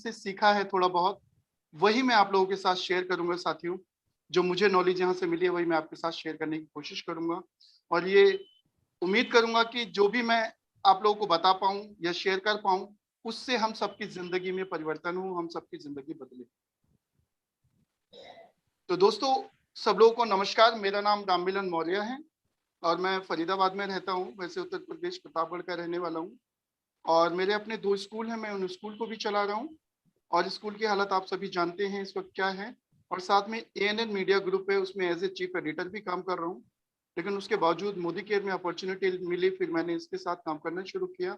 जिनसे सीखा है थोड़ा बहुत, वही मैं आप लोगों के साथ शेयर करूँगा साथियों। जो मुझे नॉलेज यहाँ से मिली है, वही मैं आपके साथ शेयर करने की कोशिश करूँगा और ये उम्मीद करूँगा कि जो भी मैं आप लोगों को बता पाऊँ या शेयर कर पाऊँ, उससे हम सबकी ज़िंदगी में परिवर्तन हो, हम सबकी ज़िंदगी बदले। तो दोस्तों, सब लोगों को नमस्कार। मेरा नाम राममिलन मौर्य है और मैं फरीदाबाद में रहता हूँ। वैसे उत्तर प्रदेश प्रतापगढ़ का रहने वाला हूँ और मेरे अपने 2 स्कूल हैं, मैं उन स्कूल को भी चला रहा हूँ और स्कूल की हालत आप सभी जानते हैं इस वक़्त क्या है और साथ में एएनएन मीडिया ग्रुप है, उसमें एज़ ए चीफ एडिटर भी काम कर रहा हूँ। लेकिन उसके बावजूद मोदी केयर में अपॉर्च्युनिटी मिली, फिर मैंने इसके साथ काम करना शुरू किया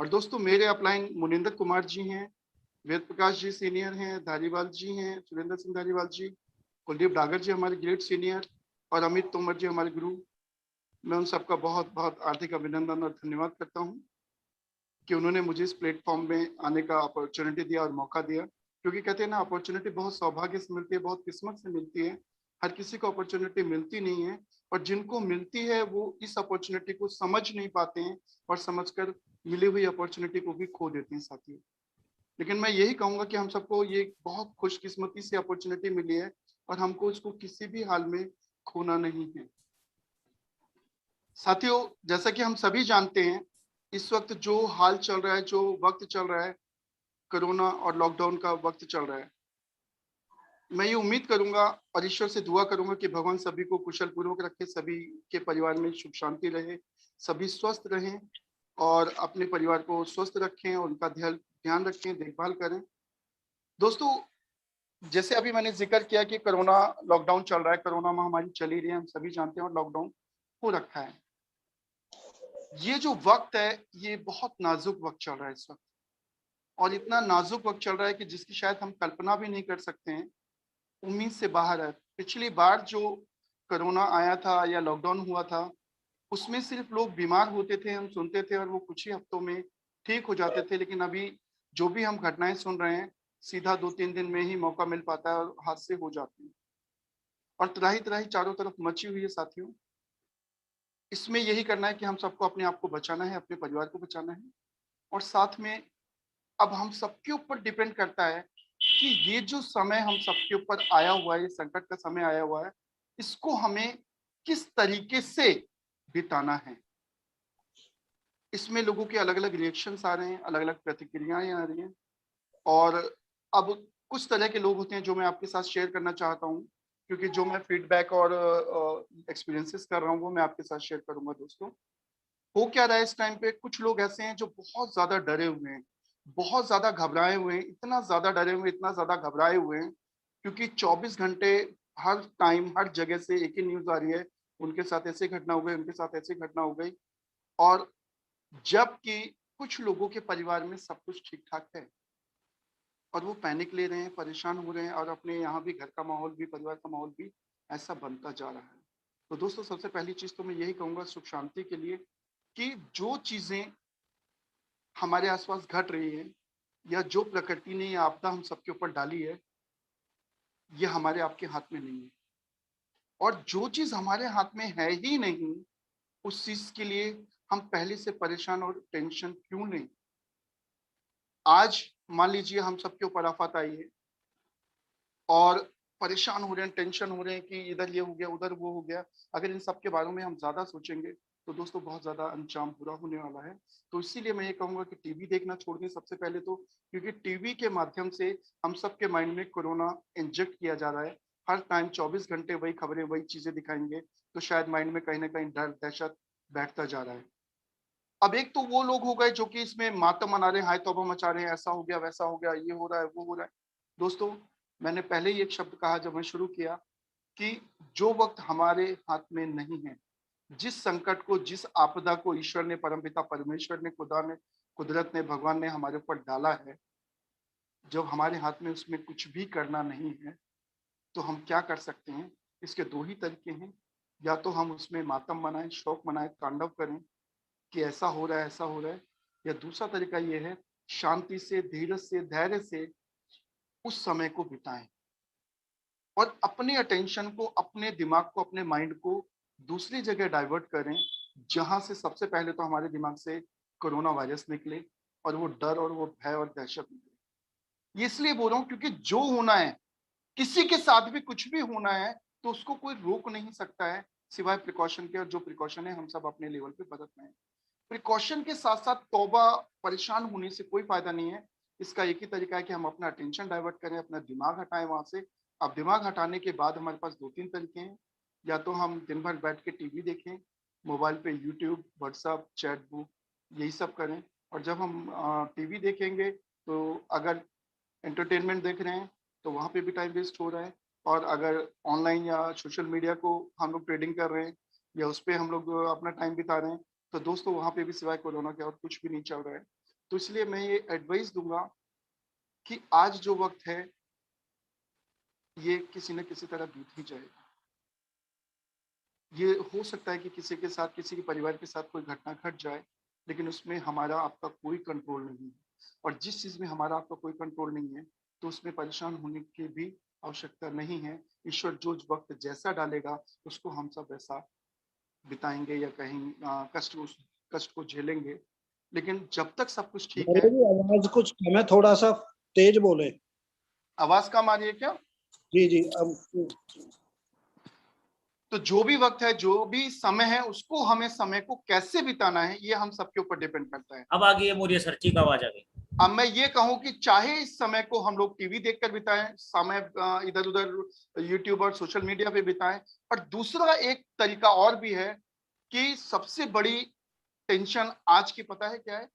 और दोस्तों मेरे अपलाइन मुनिंदर कुमार जी हैं, वेद प्रकाश जी सीनियर हैं, धारीवाल जी हैं, सुरेंद्र सिंह धारीवाल जी, कुलदीप डागर जी हमारे ग्रेड सीनियर और अमित तोमर जी हमारे गुरु। मैं उन सबका बहुत-बहुत हार्दिक अभिनंदन और धन्यवाद करता हूँ कि उन्होंने मुझे इस प्लेटफ़ॉर्म में आने का अपॉर्च्युनिटी दिया और मौका दिया। क्योंकि कहते हैं ना, अपॉर्च्युनिटी बहुत सौभाग्य से मिलती है, बहुत किस्मत से मिलती है। हर किसी को अपॉर्च्युनिटी मिलती नहीं है और जिनको मिलती है वो इस अपॉर्च्युनिटी को समझ नहीं पाते हैं और समझकर मिली हुई अपॉर्च्युनिटी को भी खो देते हैं साथियों। लेकिन मैं यही कहूँगा कि हम सबको ये बहुत खुशकिस्मती से अपॉर्च्युनिटी मिली है और हमको इसको किसी भी हाल में खोना नहीं है। साथियों, जैसा कि हम सभी जानते हैं, इस वक़्त जो हाल चल रहा है, जो वक़्त चल रहा है, कोरोना और लॉकडाउन का वक़्त चल रहा है। मैं ये उम्मीद करूँगा और ईश्वर से दुआ करूँगा कि भगवान सभी को कुशल-पूर्वक रखे, सभी के परिवार में सुख शांति रहे, सभी स्वस्थ रहें और अपने परिवार को स्वस्थ रखें और उनका ध्यान रखें, देखभाल करें। दोस्तों, जैसे अभी मैंने ज़िक्र किया कि कोरोना लॉकडाउन चल रहा है, कोरोना महामारी चल ही रही है, हम सभी जानते हैं और लॉकडाउन हो रखा है। ये जो वक़्त है, ये बहुत नाज़ुक वक़्त चल रहा है इस वक़्त और इतना नाज़ुक वक़्त चल रहा है कि जिसकी शायद हम कल्पना भी नहीं कर सकते हैं, उम्मीद से बाहर है। पिछली बार जो कोरोना आया था या लॉकडाउन हुआ था, उसमें सिर्फ़ लोग बीमार होते थे, हम सुनते थे और वो कुछ ही हफ्तों में ठीक हो जाते थे। लेकिन अभी जो भी हम घटनाएँ सुन रहे हैं, सीधा 2-3 दिन में ही मौका मिल पाता है और हादसे हो जाते हैं और त्राही-त्राही चारों तरफ मची हुई है साथियों। इसमें यही करना है कि हम सबको अपने आप को बचाना है, अपने परिवार को बचाना है और साथ में अब हम सबके ऊपर डिपेंड करता है कि ये जो समय हम सबके ऊपर आया हुआ है, ये संकट का समय आया हुआ है, इसको हमें किस तरीके से बिताना है। इसमें लोगों के अलग-अलग रिएक्शंस आ रहे हैं, अलग-अलग प्रतिक्रियाएँ आ रही हैं और अब कुछ तरह के लोग होते हैं जो मैं आपके साथ शेयर करना चाहता हूँ, क्योंकि जो मैं फीडबैक और एक्सपीरियंसेस कर रहा हूँ, वो मैं आपके साथ शेयर करूँगा दोस्तों। हो क्या रहा है इस टाइम पे, कुछ लोग ऐसे हैं जो बहुत ज़्यादा डरे हुए हैं, बहुत ज़्यादा घबराए हुए हैं, इतना ज़्यादा डरे हुए हैं, इतना ज़्यादा घबराए हुए हैं, क्योंकि 24 घंटे हर टाइम, हर जगह से एक ही न्यूज़ आ रही है, उनके साथ ऐसी घटना हो गई, उनके साथ ऐसी घटना हो गई और जबकि कुछ लोगों के परिवार में सब कुछ ठीक-ठाक है और वो पैनिक ले रहे हैं, परेशान हो रहे हैं और अपने यहाँ भी घर का माहौल भी, परिवार का माहौल भी ऐसा बनता जा रहा है। तो दोस्तों, सबसे पहली चीज़ तो मैं यही कहूँगा सुख शांति के लिए कि जो चीज़ें हमारे आस-पास घट रही है या जो प्रकृति ने ये आपदा हम सबके ऊपर डाली है, ये हमारे आपके हाथ में नहीं है और जो चीज़ हमारे हाथ में है ही नहीं, उस चीज़ के लिए हम पहले से परेशान और टेंशन क्यों लें? आज मान लीजिए हम सबके ऊपर आफ़त आई है और परेशान हो रहे हैं, टेंशन हो रहे हैं कि इधर ये हो गया, उधर वो हो गया। अगर इन सब के बारे में हम ज़्यादा सोचेंगे, तो दोस्तों बहुत ज़्यादा अंजाम बुरा होने वाला है। तो इसीलिए मैं ये कहूँगा कि टीवी देखना छोड़ दें सबसे पहले तो, क्योंकि टीवी के माध्यम से हम सबके माइंड में कोरोना इंजेक्ट किया जा रहा है। हर टाइम 24 घंटे वही खबरें, वही चीज़ें दिखाएँगे, तो शायद माइंड में कहीं न कहीं डर, दहशत बैठता जा रहा है। अब एक तो वो लोग हो गए जो कि इसमें मातम मना रहे हैं, हाय तौबा मचा रहे हैं, ऐसा हो गया, वैसा हो गया, ये हो रहा है, वो हो रहा है। दोस्तों, मैंने पहले ही एक शब्द कहा जब मैं शुरू किया कि जो वक़्त हमारे हाथ में नहीं है, जिस संकट को, जिस आपदा को ईश्वर ने, परमपिता परमेश्वर ने, खुदा ने, कुदरत ने, भगवान ने हमारे ऊपर डाला है, जब हमारे हाथ में उसमें कुछ भी करना नहीं है, तो हम क्या कर सकते हैं? इसके 2 ही तरीके हैं, या तो हम उसमें मातम मनाएँ, शोक मनाएँ, तांडव करें कि ऐसा हो रहा है, ऐसा हो रहा है, या दूसरा तरीका ये है, शांति से, धीरज से, धैर्य से उस समय को बिताएँ और अपने अटेंशन को, अपने दिमाग को, अपने माइंड को दूसरी जगह डाइवर्ट करें, जहाँ से सबसे पहले तो हमारे दिमाग से कोरोना वायरस निकले और वो डर और वो भय और दहशत निकले। ये इसलिए बोल रहा हूँ क्योंकि जो होना है, किसी के साथ भी कुछ भी होना है, तो उसको कोई रोक नहीं सकता है सिवाय प्रिकॉशन के, और जो प्रिकॉशन है हम सब अपने लेवल पे बरत रहे हैं। प्रिकॉशन के साथ साथ तौबा, परेशान होने से कोई फायदा नहीं है। इसका एक ही तरीका है कि हम अपना अटेंशन डाइवर्ट करें, अपना दिमाग हटाएं वहां से। अब दिमाग हटाने के बाद हमारे पास 2-3 तरीके हैं। या तो हम दिन भर बैठ के टीवी देखें, मोबाइल पे यूट्यूब, व्हाट्सएप, चैट बुक, यही सब करें। और जब हम टीवी देखेंगे, तो अगर एंटरटेनमेंट देख रहे हैं तो वहाँ पे भी टाइम वेस्ट हो रहा है। और अगर ऑनलाइन या सोशल मीडिया को हम लोग ट्रेडिंग कर रहे हैं या उस पे हम लोग अपना टाइम बिता रहे हैं, तो दोस्तों वहाँ पे भी सिवाय कोरोना के और कुछ भी नहीं चल रहा है। तो इसलिए मैं ये एडवाइस दूंगा कि आज जो वक्त है, ये किसी न किसी तरह बीत ही जाएगा। ये हो सकता है कि किसी के साथ, किसी के परिवार के साथ कोई घटना घट जाए, लेकिन उसमें हमारा आपका कोई कंट्रोल नहीं है। और जिस चीज़ में हमारा आपका कोई कंट्रोल नहीं है, तो उसमें परेशान होने की भी आवश्यकता नहीं है। ईश्वर जो वक़्त जैसा डालेगा, उसको हम सब वैसा बिताएँगे या कहीं कष्ट को झेलेंगे। लेकिन जब तक सब कुछ ठीक मेरी है। भी आवाज कुछ कम है, थोड़ा सा तेज बोले। आवाज़ कम आ रही है क्या? जी जी, अब तो जो भी वक़्त है, जो भी समय है, उसको हमें समय को कैसे बिताना है, ये हम सबके ऊपर डिपेंड करता है। अब आ गई है मोरिया सर, ठीक आवाज आ गई। अब मैं ये कहूं कि चाहे इस समय को हम लोग टीवी देखकर बिताएं, समय इधर उधर यूट्यूब और सोशल मीडिया पे बिताएं। और दूसरा एक तरीका और भी है कि सबसे बड़ी टेंशन आज की पता है क्या है?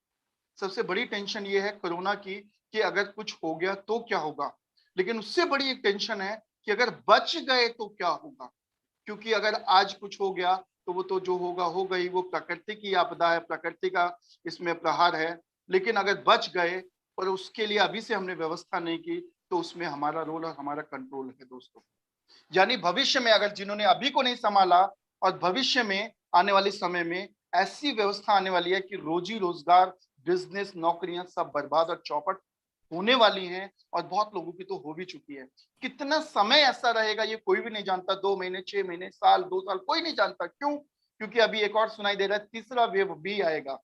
सबसे बड़ी टेंशन ये है कोरोना की, कि अगर कुछ हो गया तो क्या होगा। लेकिन उससे बड़ी एक टेंशन है कि अगर बच गए तो क्या होगा। क्योंकि अगर आज कुछ हो गया, तो वो तो जो होगा हो गई, वो प्रकृति की आपदा है, प्रकृति का इसमें प्रहार है। लेकिन अगर बच गए और उसके लिए अभी से हमने व्यवस्था नहीं की, तो उसमें हमारा रोल और हमारा कंट्रोल है दोस्तों। यानी भविष्य में अगर जिन्होंने अभी को नहीं संभाला, और भविष्य में आने वाले समय में ऐसी व्यवस्था आने वाली है कि रोजी रोजगार, बिजनेस, नौकरियां सब बर्बाद और चौपट होने वाली हैं। और बहुत लोगों की तो हो भी चुकी है। कितना समय ऐसा रहेगा ये कोई भी नहीं जानता, 2 महीने, 6 महीने, साल, 2 साल, कोई नहीं जानता। क्यों? क्योंकि अभी एक और सुनाई दे रहा है, तीसरा वेव भी आएगा।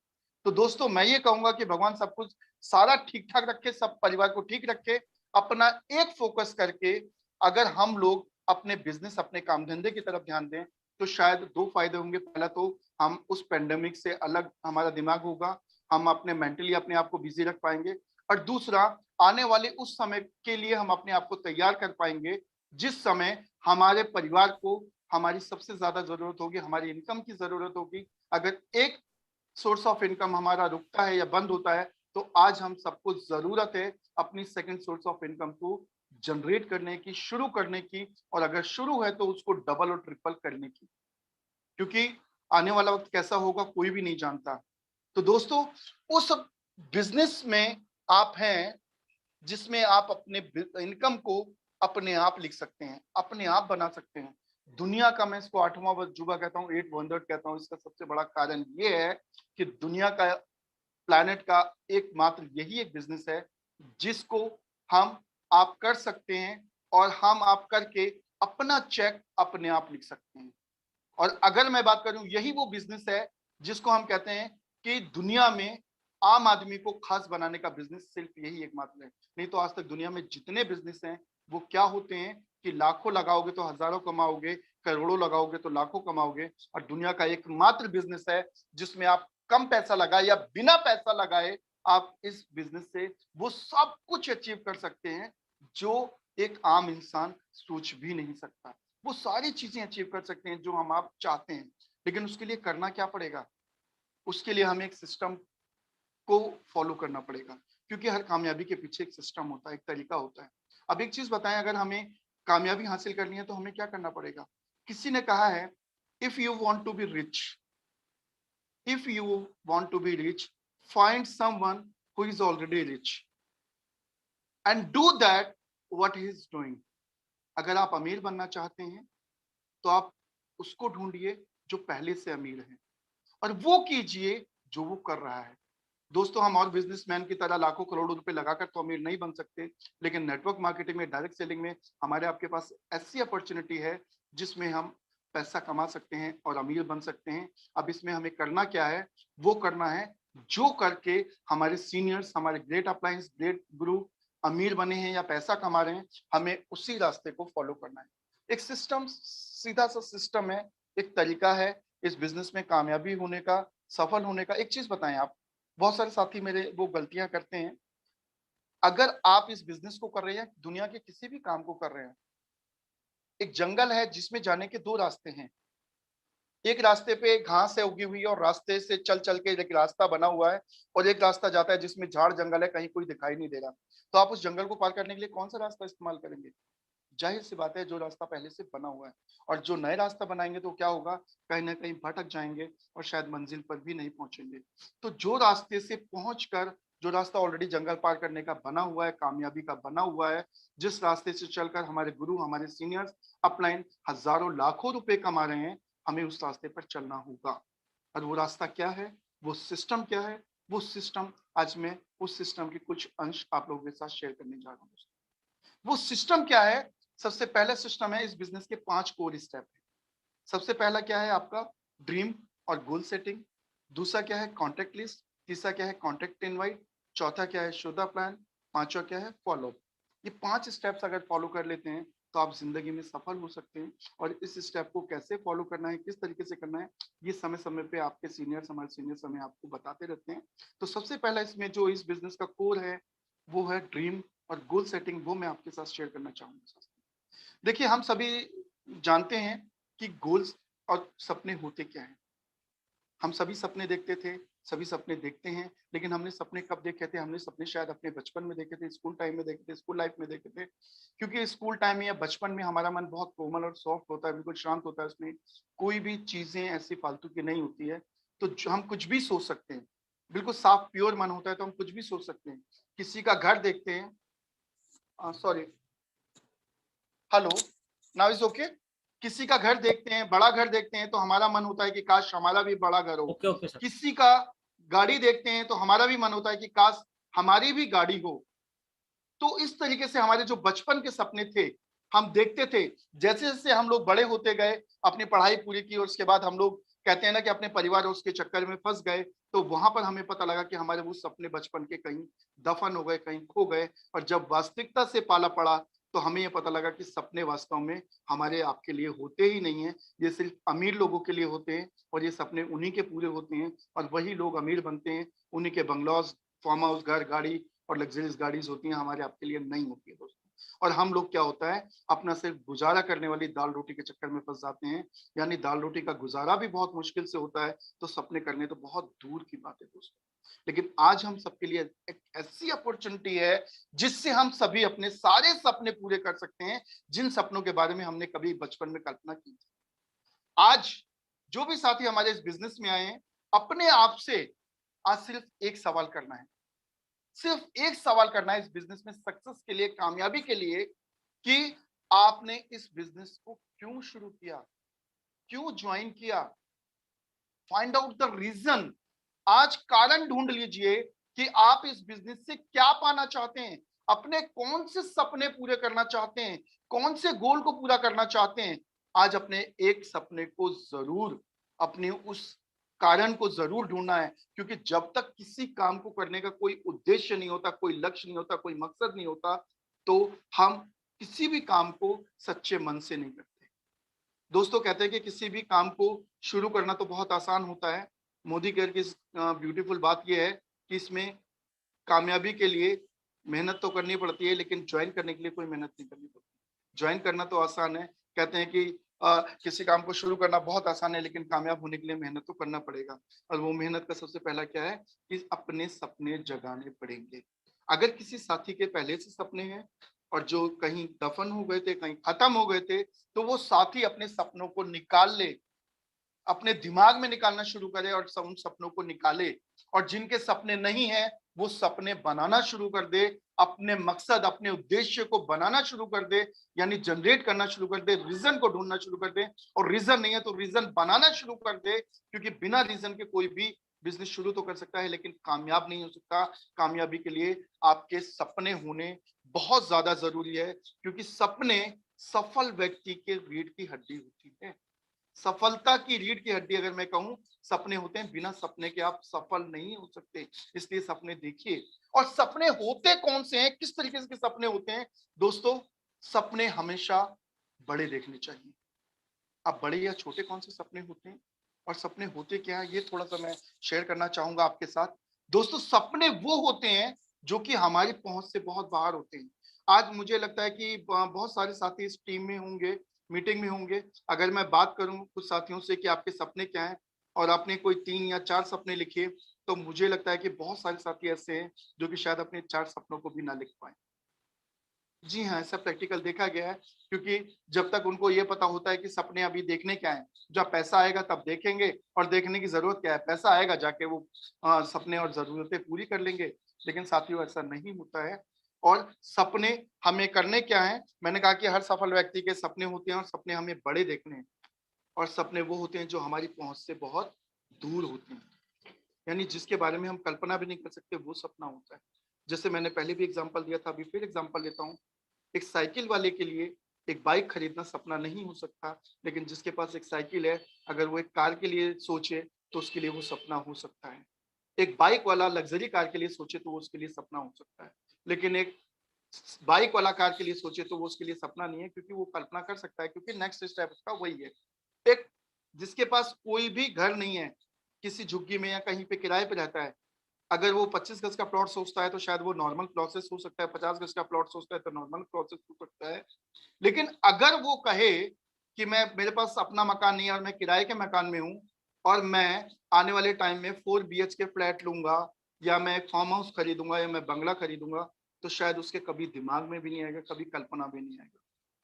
तो दोस्तों मैं ये कहूंगा कि भगवान सब कुछ सारा ठीक ठाक रखे, सब परिवार को ठीक रखे। अपना एक फोकस करके अगर हम लोग अपने बिजनेस, अपने काम धंधे की तरफ ध्यान दें, तो शायद 2 फायदे होंगे। पहला तो हम उस पेंडेमिक से अलग हमारा दिमाग होगा, हम अपने मेंटली अपने आप को बिजी रख पाएंगे। और दूसरा, आने वाले उस समय के लिए हम अपने आप को तैयार कर पाएंगे, जिस समय हमारे परिवार को हमारी सबसे ज्यादा जरूरत होगी, हमारी इनकम की जरूरत होगी। अगर एक सोर्स ऑफ इनकम हमारा रुकता है या बंद होता है, तो आज हम सबको जरूरत है अपनी सेकंड सोर्स ऑफ इनकम को जनरेट करने की, शुरू करने की। और अगर शुरू है तो उसको डबल और ट्रिपल करने की, क्योंकि आने वाला वक्त कैसा होगा कोई भी नहीं जानता। तो दोस्तों, उस बिजनेस में आप हैं जिसमें आप अपने इनकम को अपने आप लिख सकते हैं, अपने आप बना सकते हैं। दुनिया का, मैं इसको 8वां अजूबा कहता हूँ, 8 वंडर कहता हूँ। इसका सबसे बड़ा कारण ये है कि दुनिया का, प्लैनेट का एकमात्र यही एक बिजनेस है जिसको हम आप कर सकते हैं, और हम आप करके अपना चेक अपने आप लिख सकते हैं। और अगर मैं बात करूं, यही वो बिजनेस है जिसको हम कहते हैं कि दुनिया में आम आदमी को खास बनाने का बिजनेस सिर्फ यही एकमात्र है। नहीं तो आज तक दुनिया में जितने बिजनेस हैं, वो क्या होते हैं कि लाखों लगाओगे तो हजारों कमाओगे, करोड़ों लगाओगे तो लाखों कमाओगे। और दुनिया का एकमात्र बिजनेस है जिसमें आप कम पैसा लगाए या बिना पैसा लगाए आप इस बिजनेस से वो सब कुछ अचीव कर सकते हैं जो एक आम इंसान सोच भी नहीं सकता। वो सारी चीजें अचीव कर सकते हैं जो हम आप चाहते हैं। लेकिन उसके लिए करना क्या पड़ेगा? उसके लिए हमें एक सिस्टम को फॉलो करना पड़ेगा, क्योंकि हर कामयाबी के पीछे एक सिस्टम होता है, एक तरीका होता है। अब एक चीज बताएं, अगर हमें कामयाबी हासिल करनी है तो हमें क्या करना पड़ेगा? किसी ने कहा है, if you want to be rich, if you want to be rich, find someone who is already rich and do that what he is doing. अगर आप अमीर बनना चाहते हैं, तो आप उसको ढूंढिए जो पहले से अमीर है, और वो कीजिए जो वो कर रहा है। दोस्तों, हम और बिजनेसमैन की तरह लाखों करोड़ों रुपए लगाकर तो अमीर नहीं बन सकते, लेकिन नेटवर्क मार्केटिंग में, डायरेक्ट सेलिंग में हमारे आपके पास ऐसी अपॉर्चुनिटी है जिसमें हम पैसा कमा सकते हैं और अमीर बन सकते हैं। अब इसमें हमें करना क्या है? वो करना है जो करके हमारे सीनियर्स, हमारे ग्रेट अपलायंस, ग्रेट गुरु अमीर बने हैं या पैसा कमा रहे हैं, हमें उसी रास्ते को फॉलो करना है। एक सिस्टम, सीधा सा सिस्टम है, एक तरीका है इस बिजनेस में कामयाबी होने का, सफल होने का। एक चीज बताएं आप, बहुत सारे साथी मेरे वो गलतियां करते हैं। अगर आप इस बिजनेस को कर रहे हैं, दुनिया के किसी भी काम को कर रहे हैं, एक जंगल है जिसमें जाने के दो रास्ते हैं। एक रास्ते पे घास है उगी हुई और रास्ते से चल चल के एक रास्ता बना हुआ है, और एक रास्ता जाता है जिसमें झाड़ जंगल है, कहीं कोई दिखाई नहीं दे रहा। तो आप उस जंगल को पार करने के लिए कौन सा रास्ता इस्तेमाल करेंगे? जाहिर सी बात है जो रास्ता पहले से बना हुआ है। और जो नए रास्ता बनाएंगे तो क्या होगा, कहीं ना कहीं भटक जाएंगे और शायद मंजिल पर भी नहीं पहुंचेंगे। तो जो रास्ते से पहुंचकर, जो रास्ता ऑलरेडी जंगल पार करने का बना हुआ है, कामयाबी का बना हुआ है, जिस रास्ते से चलकर हमारे गुरु, हमारे सीनियर्स अपलाइन हजारों लाखों रुपए कमा रहे हैं, हमें उस रास्ते पर चलना होगा। और वो रास्ता क्या है, वो सिस्टम क्या है, वो सिस्टम आज मैं उस सिस्टम के कुछ अंश आप लोगों के साथ शेयर करने जा रहा हूँ। वो सिस्टम क्या है? सबसे पहला सिस्टम है, इस बिजनेस के 5 कोर स्टेप है। सबसे पहला क्या है आपका? ड्रीम और गोल सेटिंग। दूसरा क्या है? Contact list. तीसरा क्या है? Contact invite. चौथा क्या है? Show the plan. पांचवा क्या है? फॉलो। ये 5 स्टेप्स अगर फॉलो कर लेते हैं तो आप जिंदगी में सफल हो सकते हैं। और इस स्टेप को कैसे फॉलो करना है, किस तरीके से करना है, ये समय समय पे आपके सीनियर्स, हमारे सीनियर्स हमें आपको बताते रहते हैं। तो सबसे पहला इसमें जो इस बिजनेस का कोर है वो है ड्रीम और गोल सेटिंग। वो मैं आपके साथ शेयर करना चाहूंगा। देखिए, हम सभी जानते हैं कि गोल्स और सपने होते क्या हैं। हम सभी सपने देखते थे, सभी सपने देखते हैं, लेकिन हमने सपने कब देखे थे? हमने सपने शायद अपने बचपन में देखे थे, स्कूल टाइम में देखे थे, स्कूल लाइफ में देखे थे। क्योंकि स्कूल टाइम में या बचपन में हमारा मन बहुत कोमल और सॉफ्ट होता है, बिल्कुल शांत होता है, उसमें कोई भी चीजें ऐसी फालतू की नहीं होती है। तो हम कुछ भी सोच सकते हैं, बिल्कुल साफ प्योर मन होता है, तो हम कुछ भी सोच सकते हैं। किसी का घर देखते हैं, sorry, hello, now is okay. किसी का घर देखते हैं, बड़ा घर देखते हैं, तो हमारा मन होता है कि काश हमारा भी बड़ा घर हो। Okay okay sir. किसी का गाड़ी देखते हैं तो हमारा भी मन होता है कि काश हमारी भी गाड़ी हो। तो इस तरीके से हमारे जो बचपन के सपने थे, हम देखते थे। जैसे जैसे हम लोग बड़े होते गए, अपनी पढ़ाई पूरी की और उसके बाद हम लोग कहते हैं ना कि अपने परिवार और उसके चक्कर में फंस गए, तो वहां पर हमें पता लगा कि हमारे वो सपने बचपन के कहीं दफन हो गए, कहीं खो गए। और जब वास्तविकता से पाला पड़ा तो हमें ये पता लगा कि सपने वास्तव में हमारे आपके लिए होते ही नहीं है, ये सिर्फ अमीर लोगों के लिए होते हैं। और ये सपने उन्हीं के पूरे होते हैं और वही लोग अमीर बनते हैं। उन्हीं के बंगलौज, फार्म हाउस, घर, गाड़ी और लग्जरियस गाड़ीज होती हैं, हमारे आपके लिए नहीं होती है दोस्तों। और हम लोग क्या होता है, अपना सिर्फ गुजारा करने वाली दाल रोटी के चक्कर में फंस जाते हैं। यानी दाल रोटी का गुजारा भी बहुत मुश्किल से होता है, तो सपने करने तो बहुत दूर की बात है दोस्तों। लेकिन आज हम सबके लिए एक ऐसी अपॉर्चुनिटी है जिससे हम सभी अपने सारे सपने पूरे कर सकते हैं, जिन सपनों के बारे में हमने कभी बचपन में कल्पना की थी। आज जो भी साथी हमारे इस बिजनेस में आए हैं, अपने आप से आज सिर्फ एक सवाल करना है, सिर्फ एक सवाल करना है इस बिजनेस में सक्सेस के लिए, कामयाबी के लिए, कि आपने इस बिजनेस को क्यों शुरू किया, क्यों ज्वाइन किया। Find out the reason. आज कारण ढूंढ लीजिए कि आप इस बिजनेस से क्या पाना चाहते हैं, अपने कौन से सपने पूरे करना चाहते हैं, कौन से गोल को पूरा करना चाहते हैं। आज अपने एक सपने को जरूर, अपने उस कारण को जरूर ढूंढना है। क्योंकि जब तक किसी काम को करने का कोई उद्देश्य नहीं होता, कोई लक्ष्य नहीं होता, कोई मकसद नहीं होता, तो हम किसी भी काम को सच्चे मन से नहीं करते। दोस्तों, कहते हैं कि किसी भी काम को शुरू करना तो बहुत आसान होता है। मोदी केयर की ब्यूटीफुल बात यह है कि इसमें कामयाबी के लिए मेहनत तो करनी पड़ती है, लेकिन ज्वाइन करने के लिए कोई मेहनत नहीं करनी पड़ती। ज्वाइन करना तो आसान है। कहते हैं कि किसी काम को शुरू करना बहुत आसान है, लेकिन कामयाब होने के लिए मेहनत तो करना पड़ेगा। और वो मेहनत का सबसे पहला क्या है कि अपने सपने जगाने पड़ेंगे। अगर किसी साथी के पहले से सपने हैं और जो कहीं दफन हो गए थे, कहीं खत्म हो गए थे, तो वो साथी अपने सपनों को निकाल ले, अपने दिमाग में निकालना शुरू करे और उन सपनों को निकाले। और जिनके सपने नहीं है वो सपने बनाना शुरू कर दे, अपने मकसद, अपने उद्देश्य को बनाना शुरू कर दे, यानी जनरेट करना शुरू कर दे, रीजन को ढूंढना शुरू कर दे। और रीजन नहीं है तो रीजन बनाना शुरू कर दे, क्योंकि बिना रीजन के कोई भी बिजनेस शुरू तो कर सकता है लेकिन कामयाब नहीं हो सकता। कामयाबी के लिए आपके सपने होने बहुत ज्यादा जरूरी है, क्योंकि सपने सफल व्यक्ति के रीढ़ की हड्डी होती है। सफलता की रीढ़ की हड्डी अगर मैं कहूं, सपने होते हैं। बिना सपने के आप सफल नहीं हो सकते, इसलिए सपने देखिए। और सपने होते कौन से हैं, किस तरीके के सपने होते हैं? दोस्तों, सपने हमेशा बड़े देखने चाहिए। अब बड़े या छोटे कौन से सपने होते हैं और सपने होते क्या है, ये थोड़ा-सा मैं शेयर करना चाहूँगा आपके साथ। दोस्तों, सपने वो होते हैं जो कि हमारी पहुँच से बहुत बाहर होते हैं। आज मुझे लगता है कि बहुत सारे साथी इस टीम में होंगे, मीटिंग में होंगे। अगर मैं बात करूँ कुछ साथियों से कि आपके सपने क्या हैं और आपने कोई 3 या 4 सपने लिखे, तो मुझे लगता है कि बहुत सारे साथी ऐसे हैं जो कि शायद अपने 4 सपनों को भी ना लिख पाएँ। जी हाँ, ऐसा प्रैक्टिकल देखा गया है, क्योंकि जब तक उनको ये पता होता है कि सपने अभी देखने क्या हैं, जब पैसा आएगा तब देखेंगे और देखने की ज़रूरत क्या है? पैसा आएगा जाके वो सपने और ज़रूरतें पूरी कर लेंगे। लेकिन साथियों, ऐसा नहीं होता है और सपने हमें करने क्या हैं? मैंने कहा कि हर सफल व्यक्ति के सपने होते हैं और सपने हमें बड़े देखने हैं और सपने वो होते हैं जो हमारी पहुँच से बहुत दूर होते हैं। यानी जिसके बारे में हम कल्पना भी नहीं कर सकते, वो सपना होता है। जैसे मैंने पहले भी एग्ज़ाम्पल दिया था, अभी फिर एग्ज़ाम्पल लेता हूँ। एक साइकिल वाले के लिए एक बाइक खरीदना सपना नहीं हो सकता, लेकिन जिसके पास एक साइकिल है, अगर वो एक कार के लिए सोचे, तो उसके लिए वो सपना हो सकता है। एक बाइक वाला लग्ज़री कार के लिए सोचे, तो वो उसके लिए सपना हो सकता है। लेकिन एक बाइक वाला कार के लिए सोचे, तो वो उसके लिए सपना नहीं है, क्योंकि वो कल्पना कर सकता है, क्योंकि नेक्स्ट स्टेप उसका वही है। एक जिसके पास कोई भी घर नहीं है, किसी झुग्गी में या कहीं पे किराए पे रहता है, अगर वो 25 गज का प्लॉट सोचता है तो शायद वो नॉर्मल प्रोसेस हो सकता है, 50 गज का प्लॉट सोचता है तो नॉर्मल प्रोसेस हो सकता है। लेकिन अगर वो कहे कि मैं मेरे पास अपना मकान नहीं है और मैं किराए के मकान में हूँ और मैं आने वाले टाइम में 4 बीएचके फ्लैट लूँगा या मैं एक फार्म हाउस खरीदूँगा या मैं बंगला खरीदूँगा, तो शायद उसके कभी दिमाग में भी नहीं आएगा, कभी कल्पना भी नहीं आएगा।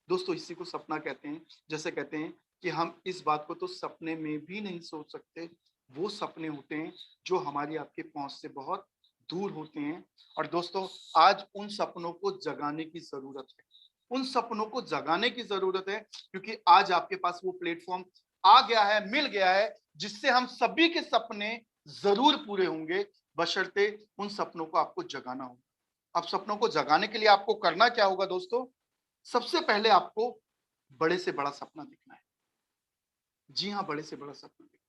दोस्तों, इसी को सपना कहते हैं। जैसे कहते हैं कि हम इस बात को तो सपने में भी नहीं सोच सकते। वो सपने होते हैं जो हमारी आपकी पहुँच से बहुत दूर होते हैं और दोस्तों, आज उन सपनों को जगाने की ज़रूरत है। उन सपनों को जगाने की ज़रूरत है, क्योंकि आज आपके पास वो प्लेटफ़ॉर्म आ गया है, मिल गया है, जिससे हम सभी के सपने ज़रूर पूरे होंगे, बशर्ते उन सपनों को आपको जगाना होगा। अब सपनों को जगाने के लिए आपको करना क्या होगा दोस्तों? सबसे पहले आपको बड़े से बड़ा सपना देखना है। जी हाँ, बड़े से बड़ा सपना देखना है।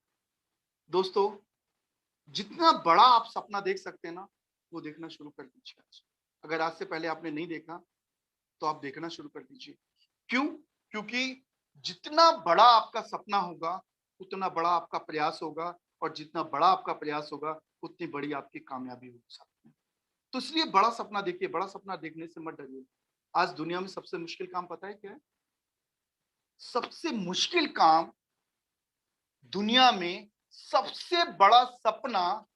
दोस्तों, जितना बड़ा आप सपना देख सकते हैं ना, वो देखना शुरू कर दीजिए आज। अगर आज से पहले आपने नहीं देखा, तो आप देखना शुरू कर दीजिए। क्यों? क्योंकि जितना बड़ा आपका सपना होगा, उतना बड़ा आपका प्रयास होगा और जितना बड़ा आपका प्रयास होगा, उतनी बड़ी आपकी कामयाबी होगी साथ में। तो इसलिए बड़ा सपना देखिए, बड़ा सपना देखने से मत डरिए। आज दुनिया में सबसे मुश्किल काम पता है क्या है? सबसे मुश्किल काम दुनिया में सबसे बड़ा सपना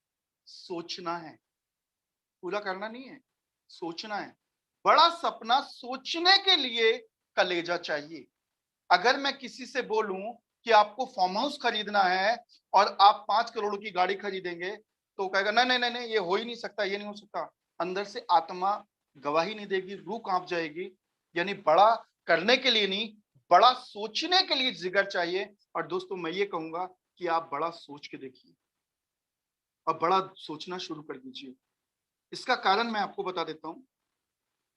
सोचना है, पूरा करना नहीं है, सोचना है। बड़ा सपना सोचने के लिए कलेजा चाहिए। अगर मैं किसी से बोलूं कि आपको फार्म हाउस खरीदना है और आप 5 करोड़ की गाड़ी खरीदेंगे, तो कहेगा नहीं नहीं नहीं नहीं, ये हो ही नहीं सकता, ये नहीं हो सकता। अंदर से आत्मा गवाही नहीं देगी, रूह कांप जाएगी। यानी बड़ा करने के लिए नहीं, बड़ा सोचने के लिए जिगर चाहिए। और दोस्तों, मैं ये कहूंगा कि आप बड़ा सोच के देखिए और बड़ा सोचना शुरू कर दीजिए। इसका कारण मैं आपको बता देता हूं।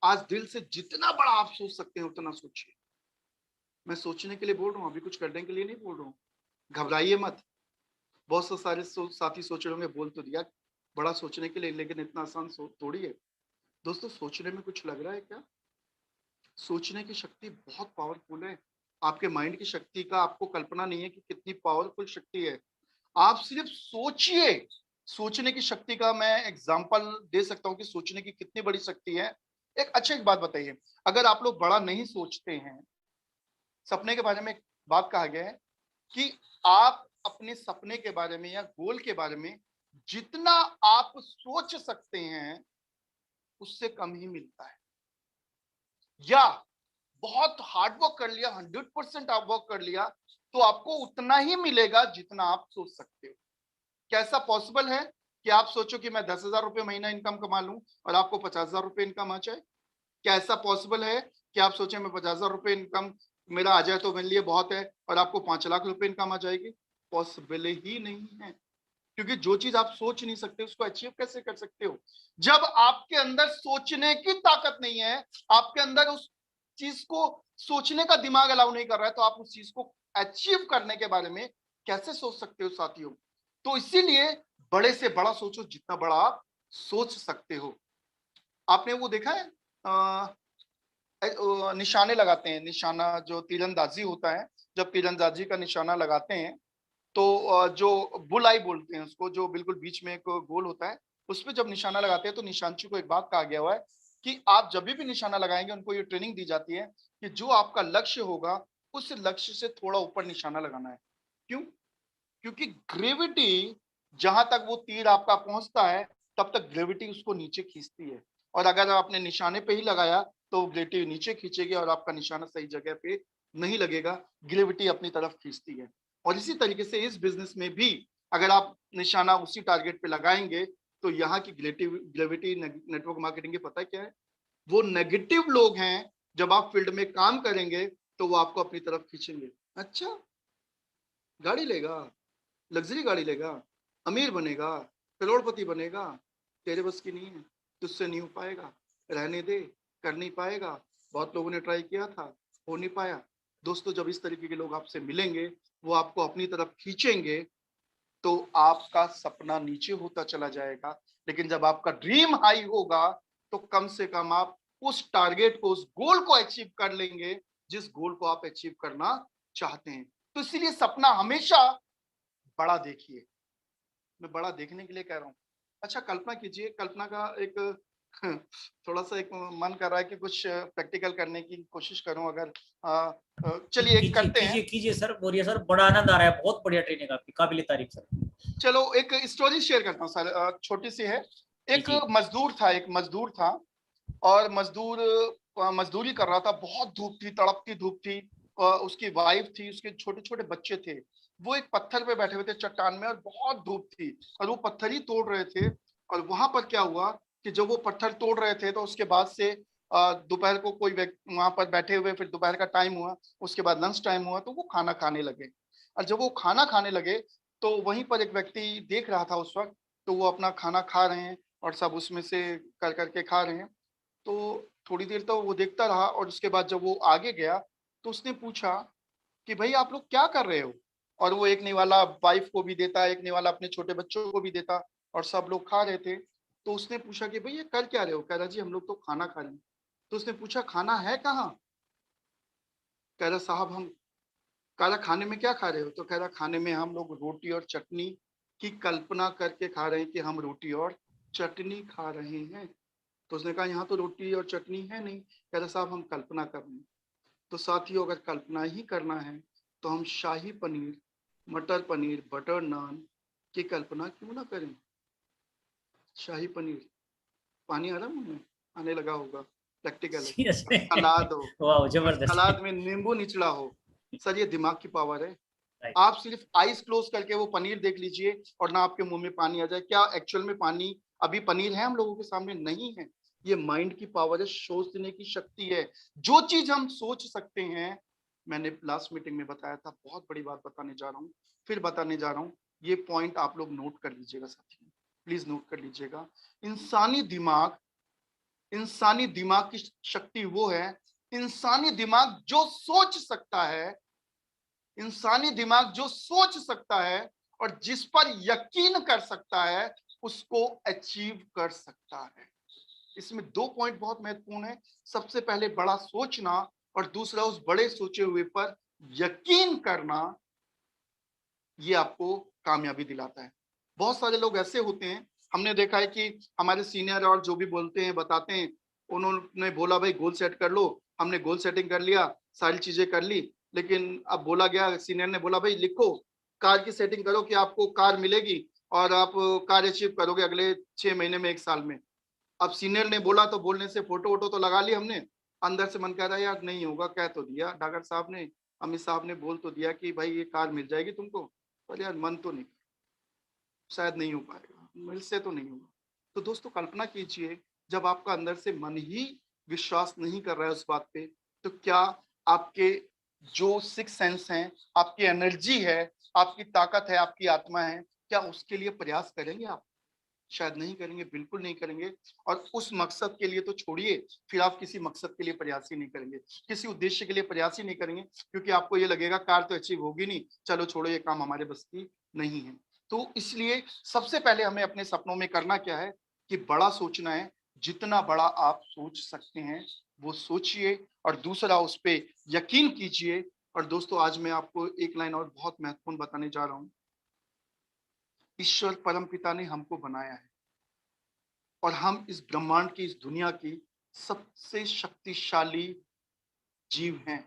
आज दिल से जितना बड़ा आप सोच सकते हैं, उतना सोचिए। मैं सोचने के लिए बोल रहा हूं, अभी कुछ करने के लिए नहीं बोल रहा हूं। घबराइए मत। बहुत से सारे साथी सोच रहे होंगे, बोल तो दिया बड़ा सोचने के लिए, लेकिन इतना आसान थोड़ी है। दोस्तों, सोचने में कुछ लग रहा है क्या? सोचने की शक्ति बहुत पावरफुल है। आपके माइंड की शक्ति का आपको कल्पना नहीं है कि कितनी पावरफुल शक्ति है। आप सिर्फ सोचिए। सोचने की शक्ति का मैं एग्जांपल दे सकता हूं कि सोचने की कितनी बड़ी शक्ति है। एक बात बताइए, अगर आप लोग बड़ा नहीं सोचते हैं, सपने के बारे में एक बात कहा गया है कि आप अपने सपने के बारे में या गोल के बारे में जितना आप सोच सकते हैं, उससे कम ही मिलता है। या बहुत हार्ड वर्क कर लिया, 100% आप वर्क कर लिया, तो आपको उतना ही मिलेगा जितना आप सोच सकते हो। कैसा पॉसिबल है कि आप सोचो कि मैं 10,000 रुपए महीना इनकम कमा लूं और आपको 50,000 रुपए इनकम आ जाए? क्या ऐसा पॉसिबल है कि आप सोचें मैं 50,000 रुपए इनकम मेरा आ जाए तो मेरे लिए बहुत है और आपको 5 लाख रुपए इनकम आ जाएगी? पॉसिबल ही नहीं है, क्योंकि जो चीज आप सोच नहीं सकते उसको अचीव कैसे कर सकते हो? जब आपके अंदर सोचने की ताकत नहीं है, आपके अंदर उस चीज को सोचने का दिमाग अलाउ नहीं कर रहा है, तो आप उस चीज को अचीव करने के बारे में कैसे सोच सकते हो साथियों? तो इसीलिए बड़े से बड़ा सोचो, जितना बड़ा आप सोच सकते हो। आपने वो देखा है निशाने लगाते हैं, निशाना जो तीरंदाजी होता है, जब तीरंदाजी का निशाना लगाते हैं तो जो बुल आई बोलते हैं उसको, जो बिल्कुल बीच में एक गोल होता है, उस पे जब निशाना लगाते हैं तो निशानची को एक बात कहा गया हुआ है कि आप जब भी निशाना लगाएंगे, उनको ये ट्रेनिंग दी जाती है कि जो आपका लक्ष्य होगा उस लक्ष्य से थोड़ा ऊपर निशाना लगाना है। क्यों? क्योंकि ग्रेविटी जहां तक वो तीर आपका पहुंचता है तब तक ग्रेविटी उसको नीचे खींचती है, और अगर आपने निशाने पे ही लगाया तो ग्रेविटी नीचे खींचेगी और आपका निशाना सही जगह पे नहीं लगेगा, ग्रेविटी अपनी तरफ खींचती है। और इसी तरीके से इस बिजनेस में भी अगर आप निशाना उसी टारगेट पे लगाएंगे तो यहाँ की ग्रेविटी नेटवर्क मार्केटिंग की पता है क्या है? वो नेगेटिव लोग हैं, जब आप फील्ड में काम करेंगे तो वो आपको अपनी तरफ खींचेंगे। अच्छा, गाड़ी लेगा, लग्जरी गाड़ी लेगा, अमीर बनेगा, करोड़पति बनेगा, तेरे बस की नहीं है, तुझसे नहीं हो पाएगा, रहने दे, कर नहीं पाएगा। बहुत लोगों ने ट्राई किया था, हो नहीं पाया। दोस्तों, जब इस तरीके के लोग आपसे मिलेंगे, वो आपको अपनी तरफ खींचेंगे, तो आपका सपना नीचे होता चला जाएगा। लेकिन जब आपका ड्रीम हाई होगा तो कम से कम आप उस टारगेट को, उस गोल को अचीव कर लेंगे जिस गोल को आप अचीव करना चाहते हैं। तो इसीलिए सपना हमेशा बड़ा देखिए। मैं बड़ा देखने के लिए कह रहा हूँ। अच्छा, कल्पना कीजिए, कल्पना का एक थोड़ा सा एक मन कर रहा है कि कुछ प्रैक्टिकल करने की कोशिश करूं। अगर चलिए एक कीजिए करते हैं। कीजिए कीजिए सर, बोलिए सर, बड़ा आनंद आ रहा है, बहुत बढ़िया ट्रेनिंग आपकी, काबिल तारीफ सर। चलो एक स्टोरी शेयर करता हूँ सर, छोटी सी है। जी एक जी। मजदूर था और मजदूर मजदूरी कर रहा था। बहुत धूप थी, तड़पती धूप थी। उसकी वाइफ थी, उसके छोटे छोटे बच्चे थे। वो एक पत्थर पे बैठे हुए थे चट्टान में, और बहुत धूप थी और वो पत्थर ही तोड़ रहे थे। और वहां पर क्या हुआ कि जब वो पत्थर तोड़ रहे थे तो उसके बाद से दोपहर को कोई व्यक्ति वहां पर बैठे हुए, फिर दोपहर का टाइम हुआ, उसके बाद लंच टाइम हुआ, तो वो खाना खाने लगे। और जब वो खाना खाने लगे तो वहीं पर एक व्यक्ति देख रहा था उस वक्त। तो वो अपना खाना खा रहे हैं और सब उसमें से कर करके खा रहे हैं। तो थोड़ी देर तो वो देखता रहा, और उसके बाद जब वो आगे गया तो उसने पूछा कि भाई आप लोग क्या कर रहे हो? और वो एक निवाला वाइफ को भी देता, एक निवाला अपने छोटे बच्चों को भी देता, और सब लोग खा रहे थे। तो उसने पूछा कि भाई ये कर क्या रहे हो? कह रहा जी हम लोग तो खाना खा रहे हैं। तो उसने पूछा खाना है कहाँ? कह रहा साहब हम, कह रहा खाने में क्या खा रहे हो? तो कह रहा खाने में हम लोग रोटी और चटनी की कल्पना करके खा रहे हैं कि हम रोटी और चटनी खा रहे हैं। तो उसने कहा यहाँ तो रोटी और चटनी है नहीं। कह रहा साहब हम कल्पना कर रहे हैं। तो साथियों, अगर कल्पना ही करना है तो हम शाही पनीर, मटर पनीर, बटर नान की कल्पना क्यों ना करें? शाही पनीर, पानी आ रहा मुंह में, आने लगा होगा, प्रैक्टिकल है। Yes. सलाद हो, वाह, और जबरदस्त। सलाद में नींबू निचला हो। सर, ये दिमाग की पावर है। राइट। आप सिर्फ आईज क्लोज करके वो पनीर देख लीजिए और ना आपके मुंह में पानी आ जाए। क्या एक्चुअल में पानी, अभी पनीर है हम लोगों के सामने? नहीं है। ये माइंड की पावर है, सोचने की शक्ति है। जो चीज हम सोच सकते हैं, मैंने लास्ट मीटिंग में बताया था, बहुत बड़ी बात बताने जा रहा हूँ, फिर बताने जा रहा हूँ। ये पॉइंट आप लोग नोट कर लीजिएगा साथियों, प्लीज नोट कर लीजिएगा। इंसानी दिमाग, इंसानी दिमाग की शक्ति वो है, इंसानी दिमाग जो सोच सकता है, इंसानी दिमाग जो सोच सकता है और जिस पर यकीन कर सकता है, उसको अचीव कर सकता है। इसमें दो पॉइंट बहुत महत्वपूर्ण है। सबसे पहले बड़ा सोचना, और दूसरा उस बड़े सोचे हुए पर यकीन करना। ये आपको कामयाबी दिलाता है। बहुत सारे लोग ऐसे होते हैं, हमने देखा है कि हमारे सीनियर और जो भी बोलते हैं, बताते हैं, उन्होंने बोला भाई गोल सेट कर लो, हमने गोल सेटिंग कर लिया, सारी चीजें कर ली, लेकिन अब बोला गया, सीनियर ने बोला भाई लिखो, कार की सेटिंग करो कि आपको कार मिलेगी और आप कार अचीव करोगे अगले 6 महीने में, 1 साल में। अब सीनियर ने बोला तो बोलने से फोटो वोटो तो लगा ली हमने, अंदर से मन कह रहा है यार नहीं होगा, कह तो दिया डागर साहब ने, अमित साहब ने बोल तो दिया कि भाई ये कार मिल जाएगी तुमको, पर यार मन तो नहीं, शायद नहीं हो पाएगा, मेरे से तो नहीं होगा। तो दोस्तों कल्पना कीजिए, जब आपका अंदर से मन ही विश्वास नहीं कर रहा है उस बात पे, तो क्या आपके जो सिक्स सेंस हैं, आपकी एनर्जी है, आपकी ताकत है, आपकी आत्मा है, क्या उसके लिए प्रयास करेंगे आप? शायद नहीं करेंगे, बिल्कुल नहीं करेंगे। और उस मकसद के लिए तो छोड़िए, फिर आप किसी मकसद के लिए प्रयास ही नहीं करेंगे, किसी उद्देश्य के लिए प्रयास ही नहीं करेंगे, क्योंकि आपको ये लगेगा कार तो अचीव होगी नहीं, चलो छोड़ो, ये काम हमारे बस की नहीं है। तो इसलिए सबसे पहले हमें अपने सपनों में करना क्या है कि बड़ा सोचना है। जितना बड़ा आप सोच सकते हैं वो सोचिए और दूसरा उस पे यकीन कीजिए। और दोस्तों आज मैं आपको एक लाइन और बहुत महत्वपूर्ण बताने जा रहा हूं। ईश्वर परमपिता ने हमको बनाया है और हम इस ब्रह्मांड की, इस दुनिया की सबसे शक्तिशाली जीव हैं।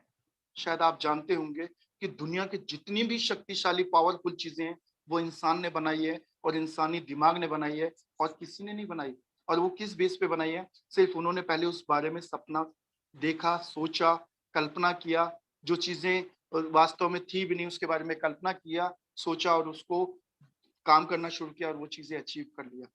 शायद आप जानते होंगे कि दुनिया की जितनी भी शक्तिशाली पावरफुल चीजें हैं वो इंसान ने बनाई है और इंसानी दिमाग ने बनाई है और किसी ने नहीं बनाई। और वो किस बेस पे बनाई है? सिर्फ उन्होंने पहले उस बारे में सपना देखा, सोचा, कल्पना किया। जो चीजें वास्तव में थी भी नहीं उसके बारे में कल्पना किया, सोचा और उसको काम करना शुरू किया और वो चीजें अचीव कर लिया।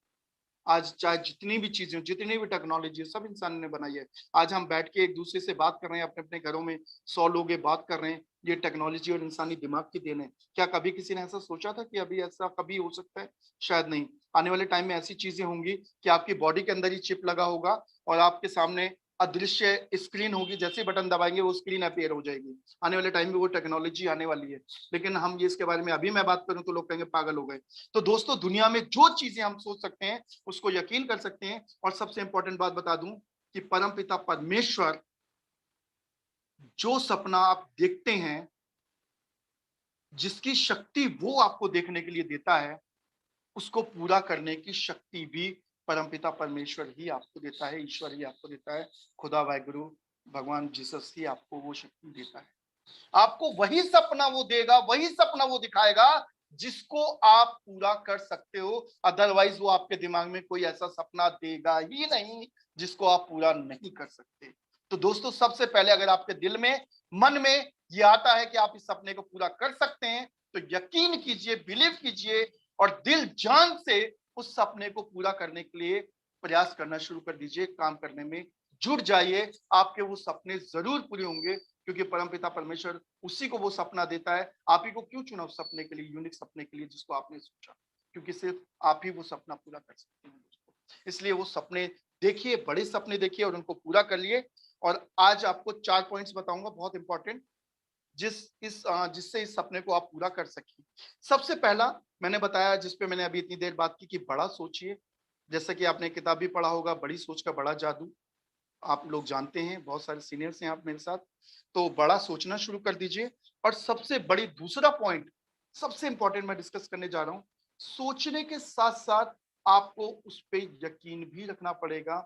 आज चाहे जितनी भी चीजें, जितनी भी टेक्नोलॉजी है, सब इंसान ने बनाई है। आज हम बैठ के एक दूसरे से बात कर रहे हैं, अपने अपने घरों में 100 लोग ये बात कर रहे हैं, ये टेक्नोलॉजी और इंसानी दिमाग की देन है। क्या कभी किसी ने ऐसा सोचा था कि अभी ऐसा कभी हो सकता है? शायद नहीं। आने वाले टाइम में ऐसी चीजें होंगी कि आपकी बॉडी के अंदर ही चिप लगा होगा और आपके सामने अदृश्य स्क्रीन होगी, जैसे बटन दबाएंगे वो स्क्रीन अपीयर हो जाएगी। आने वाले टाइम में वो टेक्नोलॉजी आने वाली है। लेकिन हम ये इसके बारे में अभी मैं बात करूं तो लोग कहेंगे पागल हो गए। तो दोस्तों दुनिया में जो चीजें हम सोच सकते हैं उसको यकीन कर सकते हैं। और सबसे इंपॉर्टेंट बात बता दूं कि परमपिता परमेश्वर जो सपना आप देखते हैं, जिसकी शक्ति वो आपको देखने के लिए देता है, उसको पूरा करने की शक्ति भी परमपिता परमेश्वर ही आपको देता है, ईश्वर ही आपको देता है, खुदा वाहिगुरु भगवान जीसस ही आपको वो शक्ति देता है। आपको वही सपना वो देगा, वही सपना वो दिखाएगा जिसको आप पूरा कर सकते हो। अदरवाइज वो आपके दिमाग में कोई ऐसा सपना देगा ही नहीं जिसको आप पूरा नहीं कर सकते। तो दोस्तों सबसे पहले अगर आपके दिल में, मन में ये आता है कि आप इस सपने को पूरा कर सकते हैं तो यकीन कीजिए, बिलीव कीजिए और दिल जान से उस सपने को पूरा करने के लिए प्रयास करना शुरू कर दीजिए, काम करने में जुट जाइए। आपके वो सपने जरूर पूरे होंगे क्योंकि परमपिता परमेश्वर उसी को वो सपना देता है। आप ही को क्यों चुना उस सपने के लिए, यूनिक सपने के लिए जिसको आपने सोचा? क्योंकि सिर्फ आप ही वो सपना पूरा कर सकते हैं दोस्तों। इसलिए वो सपने देखिए, बड़े सपने देखिए और उनको पूरा कर लिए। और आज आपको 4 पॉइंट्स बताऊंगा बहुत इंपॉर्टेंट, जिससे इस सपने को आप पूरा कर सकिए। सबसे पहला मैंने बताया, जिसपे मैंने अभी इतनी देर बात की, कि बड़ा सोचिए। जैसा कि आपने किताब भी पढ़ा होगा, बड़ी सोच का बड़ा जादू, आप लोग जानते हैं, बहुत सारे सीनियर्स हैं आप मेरे साथ। तो बड़ा सोचना शुरू कर दीजिए। और सबसे बड़ी दूसरा पॉइंट, सबसे इंपॉर्टेंट मैं डिस्कस करने जा रहा हूं, सोचने के साथ साथ आपको उस पे यकीन भी रखना पड़ेगा,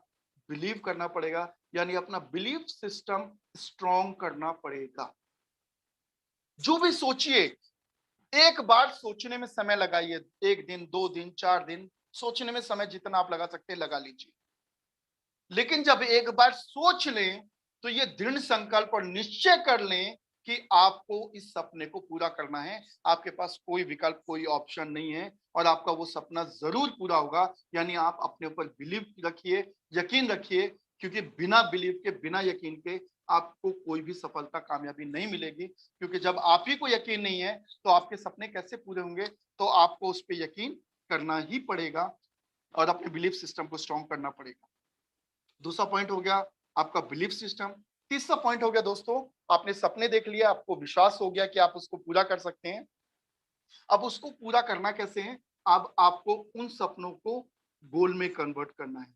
बिलीव करना पड़ेगा, यानी अपना बिलीफ सिस्टम स्ट्रॉन्ग करना पड़ेगा। जो भी सोचिए, एक बार सोचने में समय लगाइए, 1 दिन, 2 दिन, 4 दिन, सोचने में समय जितना आप लगा सकते हैं लगा लीजिए। लेकिन जब एक बार सोच लें तो ये दृढ़ संकल्प और निश्चय कर लें कि आपको इस सपने को पूरा करना है। आपके पास कोई विकल्प, कोई ऑप्शन नहीं है और आपका वो सपना जरूर पूरा होगा। यानी आप अपने ऊपर बिलीव रखिए, यकीन रखिए, क्योंकि बिना बिलीव के, बिना यकीन के आपको कोई भी सफलता, कामयाबी नहीं मिलेगी। क्योंकि जब आप ही को यकीन नहीं है तो आपके सपने कैसे पूरे होंगे? तो आपको उस पर यकीन करना ही पड़ेगा और अपने बिलीफ सिस्टम को स्ट्रॉन्ग करना पड़ेगा। दूसरा पॉइंट हो गया आपका बिलीफ सिस्टम। तीसरा पॉइंट हो गया दोस्तों, आपने सपने देख लिया, आपको विश्वास हो गया कि आप उसको पूरा कर सकते हैं। अब उसको पूरा करना कैसे है? अब आपको उन सपनों को गोल में कन्वर्ट करना है।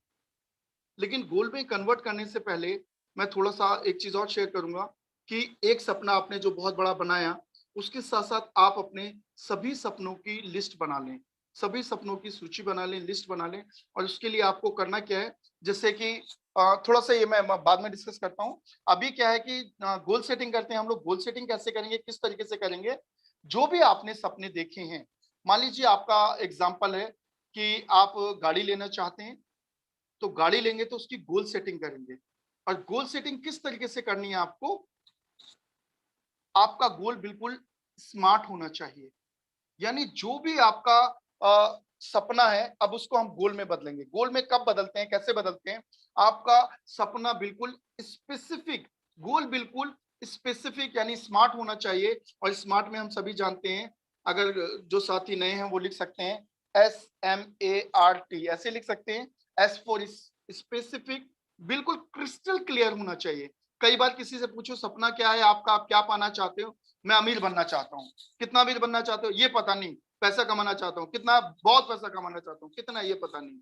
लेकिन गोल में कन्वर्ट करने से पहले मैं थोड़ा सा एक चीज और शेयर करूंगा कि एक सपना आपने जो बहुत बड़ा बनाया, उसके साथ साथ आप अपने सभी सपनों की लिस्ट बना लें, सभी सपनों की सूची बना लें, लिस्ट बना लें। और उसके लिए आपको करना क्या है, जैसे कि थोड़ा सा ये मैं बाद में डिस्कस करता हूँ। अभी क्या है कि गोल सेटिंग करते हैं हम लोग। गोल सेटिंग कैसे करेंगे, किस तरीके से करेंगे? जो भी आपने सपने देखे हैं, मान लीजिए आपका एग्जाम्पल है कि आप गाड़ी लेना चाहते हैं, तो गाड़ी लेंगे तो उसकी गोल सेटिंग करेंगे। और गोल सेटिंग किस तरीके से करनी है आपको? आपका गोल बिल्कुल स्मार्ट होना चाहिए। यानी जो भी आपका सपना है, अब उसको हम गोल में बदलेंगे। गोल में कब बदलते हैं, कैसे बदलते हैं? आपका सपना बिल्कुल स्पेसिफिक, गोल बिल्कुल स्पेसिफिक यानी स्मार्ट होना चाहिए। और स्मार्ट में हम सभी जानते हैं, अगर जो साथी नए हैं वो लिख सकते हैं SMART, ऐसे लिख सकते हैं। एस फॉर स्पेसिफिक, बिल्कुल क्रिस्टल क्लियर होना चाहिए। कई बार किसी से पूछो सपना क्या है आपका, आप क्या पाना चाहते हो? मैं अमीर बनना चाहता हूँ। कितना अमीर बनना चाहते हो? ये पता नहीं। पैसा कमाना चाहता हूँ। कितना? बहुत पैसा कमाना चाहता हूँ। कितना? ये पता नहीं।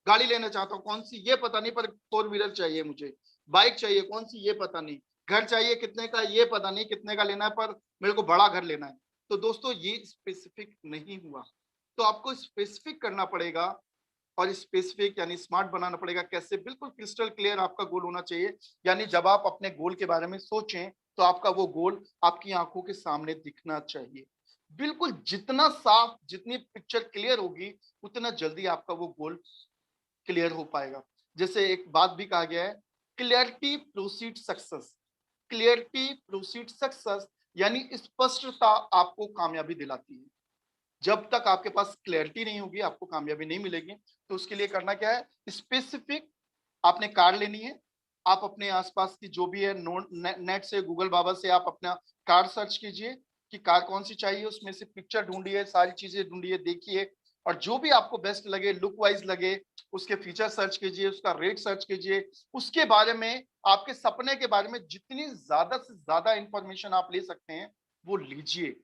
गाड़ी लेना चाहता हूँ, कौन सी ये पता नहीं, पर 4 व्हीलर चाहिए मुझे, बाइक चाहिए कौन सी ये पता नहीं, घर चाहिए कितने का ये पता नहीं कितने का लेना है, पर मेरे को बड़ा घर लेना है। तो दोस्तों ये स्पेसिफिक नहीं हुआ, तो आपको स्पेसिफिक करना पड़ेगा और स्पेसिफिक यानी स्मार्ट बनाना पड़ेगा। कैसे? बिल्कुल क्रिस्टल क्लियर आपका गोल होना चाहिए। यानी जब आप अपने गोल के बारे में सोचें तो आपका वो गोल आपकी आंखों के सामने दिखना चाहिए। बिल्कुल जितना साफ, जितनी पिक्चर क्लियर होगी उतना जल्दी आपका वो गोल क्लियर हो पाएगा। जैसे एक बात भी कहा गया है, clarity proceed success. Clarity proceed success यानी स्पष्टता आपको कामयाबी दिलाती है। जब तक आपके पास क्लैरिटी नहीं होगी आपको कामयाबी नहीं मिलेगी। तो उसके लिए करना क्या है, स्पेसिफिक आपने कार लेनी है। आप अपने आसपास की जो भी है नेट से, गूगल बाबा से आप अपना कार सर्च कीजिए कि कार कौन सी चाहिए, उसमें से पिक्चर ढूंढिए, सारी चीजें ढूंढिए, देखिए, और जो भी आपको बेस्ट लगे, लुक वाइज लगे, उसके फीचर सर्च कीजिए, उसका रेट सर्च कीजिए, उसके बारे में, आपके सपने के बारे में जितनी ज्यादा से ज्यादा इंफॉर्मेशन आप ले सकते हैं वो लीजिए।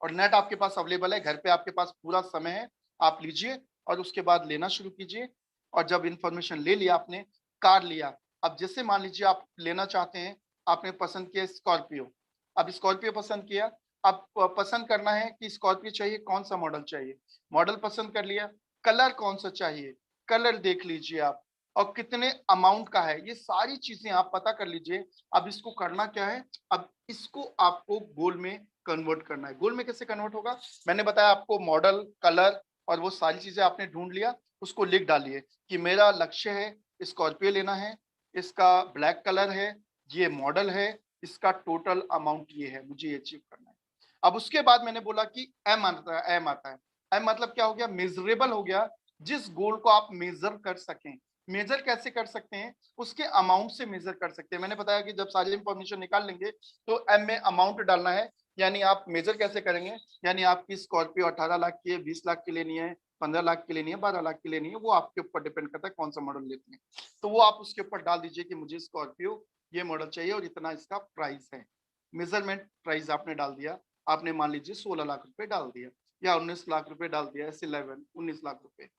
और नेट आपके पास अवेलेबल है, घर पे आपके पास पूरा समय है, आप लीजिए और उसके बाद लेना शुरू कीजिए। और जब इंफॉर्मेशन ले लिया आपने, कार लिया, अब जैसे मान लीजिए आप लेना चाहते हैं, आपने पसंद किया स्कॉर्पियो, अब स्कॉर्पियो पसंद किया, अब पसंद करना है कि स्कॉर्पियो चाहिए कौन सा मॉडल चाहिए, मॉडल पसंद कर लिया, कलर कौन सा चाहिए, कलर देख लीजिए आप, और कितने अमाउंट का है, ये सारी चीजें आप पता कर लीजिए। अब इसको करना क्या है, अब इसको आपको गोल में कन्वर्ट करना है। गोल में कैसे कन्वर्ट होगा, मैंने बताया आपको, मॉडल, कलर और वो सारी चीजें आपने ढूंढ लिया, उसको लिख डालिए कि मेरा लक्ष्य है स्कॉर्पियो लेना है, इसका ब्लैक कलर है, ये मॉडल है, इसका टोटल अमाउंट ये है, मुझे ये अचीव करना है। अब उसके बाद मैंने बोला कि एम आता है। एम आता है, एम मतलब क्या हो गया, मेजरेबल हो गया, जिस गोल को आप मेजर कर सकें। मेजर कैसे कर सकते हैं, उसके अमाउंट से मेजर कर सकते हैं। मैंने बताया कि जब सारी इंफॉर्मेशन निकाल लेंगे तो एम में अमाउंट डालना है। यानी आप मेजर कैसे करेंगे, यानी आपकी स्कॉर्पियो 18 लाख की है, 20 लाख की लेनी है, 15 लाख की लेनी है, 12 लाख की लेनी है, वो आपके ऊपर डिपेंड करता है कौन सा मॉडल लेते हैं। तो वो आप उसके ऊपर डाल दीजिए कि मुझे स्कॉर्पियो ये मॉडल चाहिए और इतना इसका प्राइस है। मेजरमेंट प्राइस आपने डाल दिया, आपने मान लीजिए 16 लाख रुपए डाल दिया या 19 लाख रुपए डाल दिया, ऐसे 19 लाख रुपए।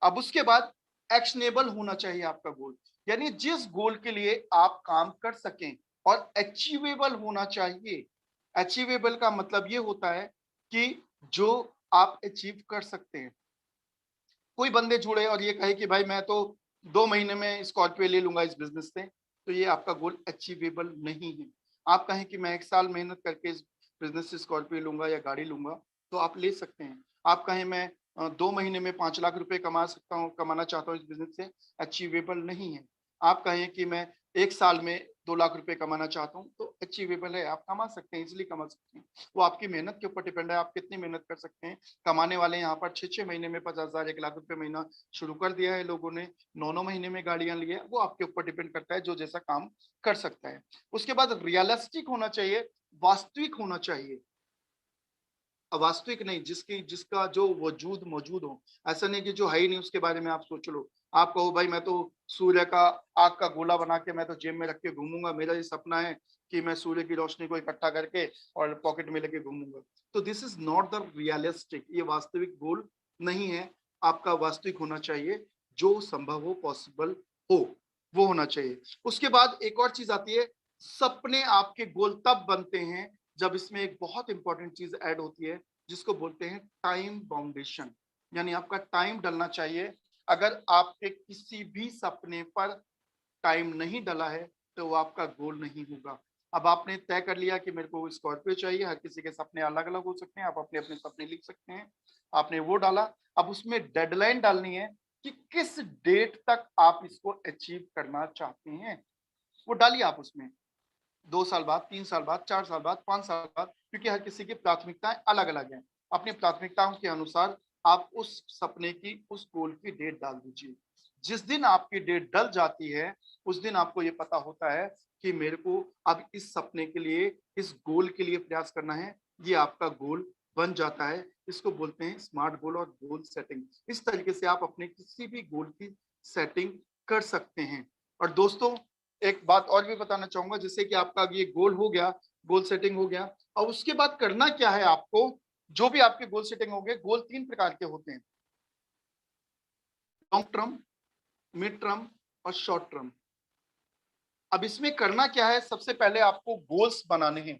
अब उसके बाद एक्शनेबल होना चाहिए आपका गोल, यानी जिस गोल के लिए आप काम कर सकें, और अचीवेबल होना चाहिए। अचीवेबल का मतलब ये होता है कि जो आप अचीव कर सकते हैं। कोई बंदे जुड़े और ये कहे कि भाई मैं तो 2 महीने में स्कॉर्पियो ले लूंगा इस बिजनेस से, तो ये आपका गोल अचीवेबल नहीं है। आप कहें कि मैं 1 साल मेहनत करके इस बिजनेस से स्कॉर्पियो लूंगा या गाड़ी लूंगा, तो आप ले सकते हैं। आप कहें मैं 2 महीने में 5 लाख रुपए कमा सकता हूँ, कमाना चाहता हूँ इस बिजनेस से, अचीवेबल नहीं है। आप कहें कि मैं 1 साल में 2 लाख रुपए कमाना चाहता हूँ, तो अचीवेबल है, आप कमा सकते हैं, इजिली कमा सकते हैं। वो आपकी मेहनत के ऊपर डिपेंड है, आप कितनी मेहनत कर सकते हैं। कमाने वाले यहाँ पर 6-6 महीने में 50,000, 1 लाख रुपए महीना शुरू कर दिया है लोगों ने, 9-9 महीने में गाड़ियां ली है। वो आपके ऊपर डिपेंड करता है, जो जैसा काम कर सकता है। उसके बाद रियलिस्टिक होना चाहिए, वास्तविक होना चाहिए, अवास्तविक नहीं, जिसका जो वजूद मौजूद हो। ऐसा नहीं कि जो है ही नहीं उसके बारे में आप सोच लो। आप कहो भाई मैं तो सूर्य का आग का गोला बना के मैं तो जेब में रख के घूमूंगा, मेरा ये सपना है कि मैं सूर्य की रोशनी को इकट्ठा करके और पॉकेट में लेके घूमूंगा, तो this is not the realistic, ये वास्तविक गोल नहीं है। आपका वास्तविक होना चाहिए, जो संभव हो, पॉसिबल हो, वो होना चाहिए। उसके बाद एक और चीज आती है, सपने आपके गोल तब बनते हैं जब इसमें एक बहुत इंपॉर्टेंट चीज ऐड होती है, जिसको बोलते हैं टाइम बाउंडेशन। यानी आपका टाइम डलना चाहिए। अगर आपके किसी भी सपने पर टाइम नहीं डला है तो वो आपका गोल नहीं होगा। अब आपने तय कर लिया कि मेरे को स्कॉर्पियो चाहिए, हर किसी के सपने अलग अलग हो सकते हैं, आप अपने अपने सपने लिख सकते हैं, आपने वो डाला। अब उसमें डेडलाइन डालनी है कि किस डेट तक आप इसको अचीव करना चाहते हैं, वो डालिए आप उसमें। 2 साल बाद, 3 साल बाद, 4 साल बाद, 5 साल बाद, क्योंकि हर किसी की प्राथमिकताएं अलग अलग हैं। अपनी प्राथमिकताओं के अनुसार आप उस सपने की, उस गोल की डेट डाल दीजिए। जिस दिन आपकी डेट डल जाती है उस दिन आपको ये पता होता है कि मेरे को अब इस सपने के लिए, इस गोल के लिए प्रयास करना है। ये आपका गोल बन जाता है। इसको बोलते हैं स्मार्ट गोल और गोल सेटिंग। इस तरीके से आप अपने किसी भी गोल की सेटिंग कर सकते हैं। और दोस्तों एक बात और भी बताना चाहूंगा, जैसे कि आपका ये गोल हो गया, गोल सेटिंग हो गया, और उसके बाद करना क्या है आपको, जो भी आपके गोल सेटिंग हो गए, गोल 3 प्रकार के होते हैं, लॉन्ग टर्म, मिड टर्म और शॉर्ट टर्म। अब इसमें करना क्या है, सबसे पहले आपको गोल्स बनाने हैं।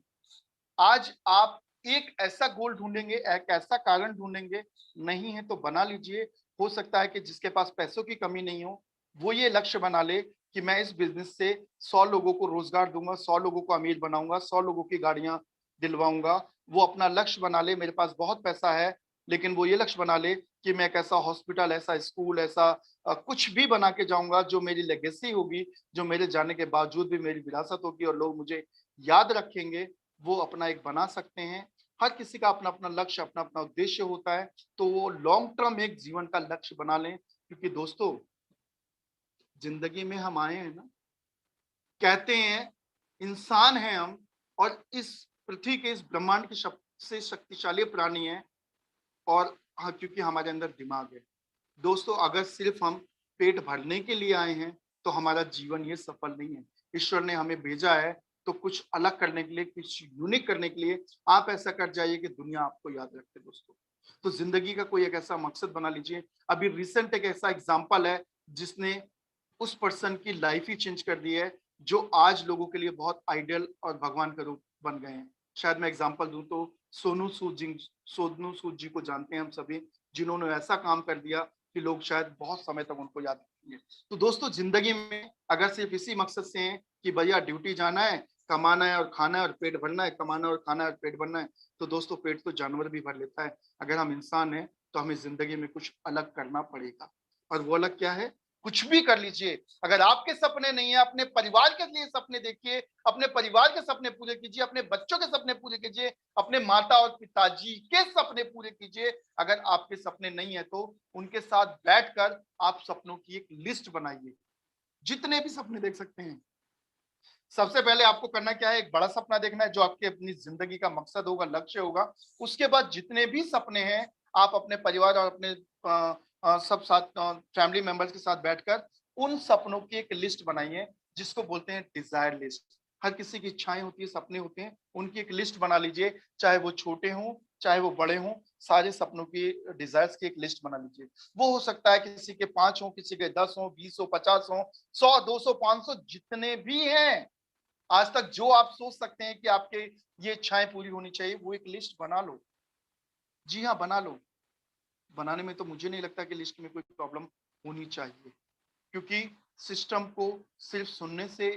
आज आप एक ऐसा गोल ढूंढेंगे, एक ऐसा कारण ढूंढेंगे, नहीं है तो बना लीजिए। हो सकता है कि जिसके पास पैसों की कमी नहीं हो, वो ये लक्ष्य बना ले कि मैं इस बिजनेस से 100 लोगों को रोजगार दूंगा, 100 लोगों को अमीर बनाऊंगा, 100 लोगों की गाड़ियां दिलवाऊंगा। वो अपना लक्ष्य बना ले, मेरे पास बहुत पैसा है, लेकिन वो ये लक्ष्य बना ले कि मैं एक ऐसा हॉस्पिटल, ऐसा स्कूल, ऐसा कुछ भी बना के जाऊंगा जो मेरी लेगेसी होगी, जो मेरे जाने के बावजूद भी मेरी विरासत होगी और लोग मुझे याद रखेंगे। वो अपना एक बना सकते हैं। हर किसी का अपना अपना लक्ष्य, अपना अपना उद्देश्य होता है, तो वो लॉन्ग टर्म एक जीवन का लक्ष्य बना लें। क्योंकि दोस्तों, जिंदगी में हम आए हैं ना, कहते हैं इंसान हैं हम, और इस पृथ्वी के, इस ब्रह्मांड के सबसे शक्तिशाली प्राणी है। और हाँ, क्योंकि हमारे अंदर दिमाग है। दोस्तों, अगर सिर्फ हम पेट भरने के लिए आए हैं तो हमारा जीवन ये सफल नहीं है। ईश्वर ने हमें भेजा है तो कुछ अलग करने के लिए, कुछ यूनिक करने के लिए। आप ऐसा कर जाइए कि दुनिया आपको याद रखे दोस्तों। तो जिंदगी का कोई एक ऐसा मकसद बना लीजिए। अभी रिसेंट एक ऐसा एग्जाम्पल है जिसने उस पर्सन की लाइफ ही चेंज कर दी है, जो आज लोगों के लिए बहुत आइडियल और भगवान का रूप बन गए हैं। शायद मैं एग्जांपल दूं तो सोनू सूद जी को जानते हैं हम सभी, जिन्होंने ऐसा काम कर दिया कि लोग शायद बहुत समय तक उनको याद रखेंगे। तो दोस्तों, जिंदगी में अगर सिर्फ इसी मकसद से हैं कि भैया ड्यूटी जाना है, कमाना है और खाना है और पेट भरना है, कमाना और खाना है और पेट भरना है, तो दोस्तों पेट तो जानवर भी भर लेता है। अगर हम इंसान हैं तो हमें जिंदगी में कुछ अलग करना पड़ेगा। और वो अलग क्या है? कुछ भी कर लीजिए। अगर आपके सपने नहीं है, अपने परिवार के लिए सपने देखिए, अपने परिवार के सपने पूरे कीजिए, अपने बच्चों के सपने पूरे कीजिए, अपने माता और पिताजी के सपने पूरे कीजिए। अगर आपके सपने नहीं है तो उनके साथ बैठकर आप सपनों की एक लिस्ट बनाइए, जितने भी सपने देख सकते हैं। सबसे पहले आपको करना क्या है, एक बड़ा सपना देखना है जो आपके अपनी जिंदगी का मकसद होगा, लक्ष्य होगा। उसके बाद जितने भी सपने हैं, आप अपने परिवार और अपने सब साथ फैमिली मेंबर्स के साथ बैठकर उन सपनों की एक लिस्ट बनाइए, जिसको बोलते हैं डिजायर लिस्ट। हर किसी की इच्छाएं होती है, सपने होते हैं, उनकी एक लिस्ट बना लीजिए। चाहे वो छोटे हों, चाहे वो बड़े हों, सारे सपनों की, डिजायर्स की एक लिस्ट बना लीजिए। वो हो सकता है किसी के 5 हो, किसी के 10 हो, 20 हो, 50 हो, 100, 200, 500, जितने भी हैं। आज तक जो आप सोच सकते हैं कि आपके ये इच्छाएं पूरी होनी चाहिए, वो एक लिस्ट बना लो। जी हाँ, बना लो। बनाने में तो मुझे नहीं लगता कि लिस्ट में कोई प्रॉब्लम होनी चाहिए, क्योंकि सिस्टम को सिर्फ सुनने से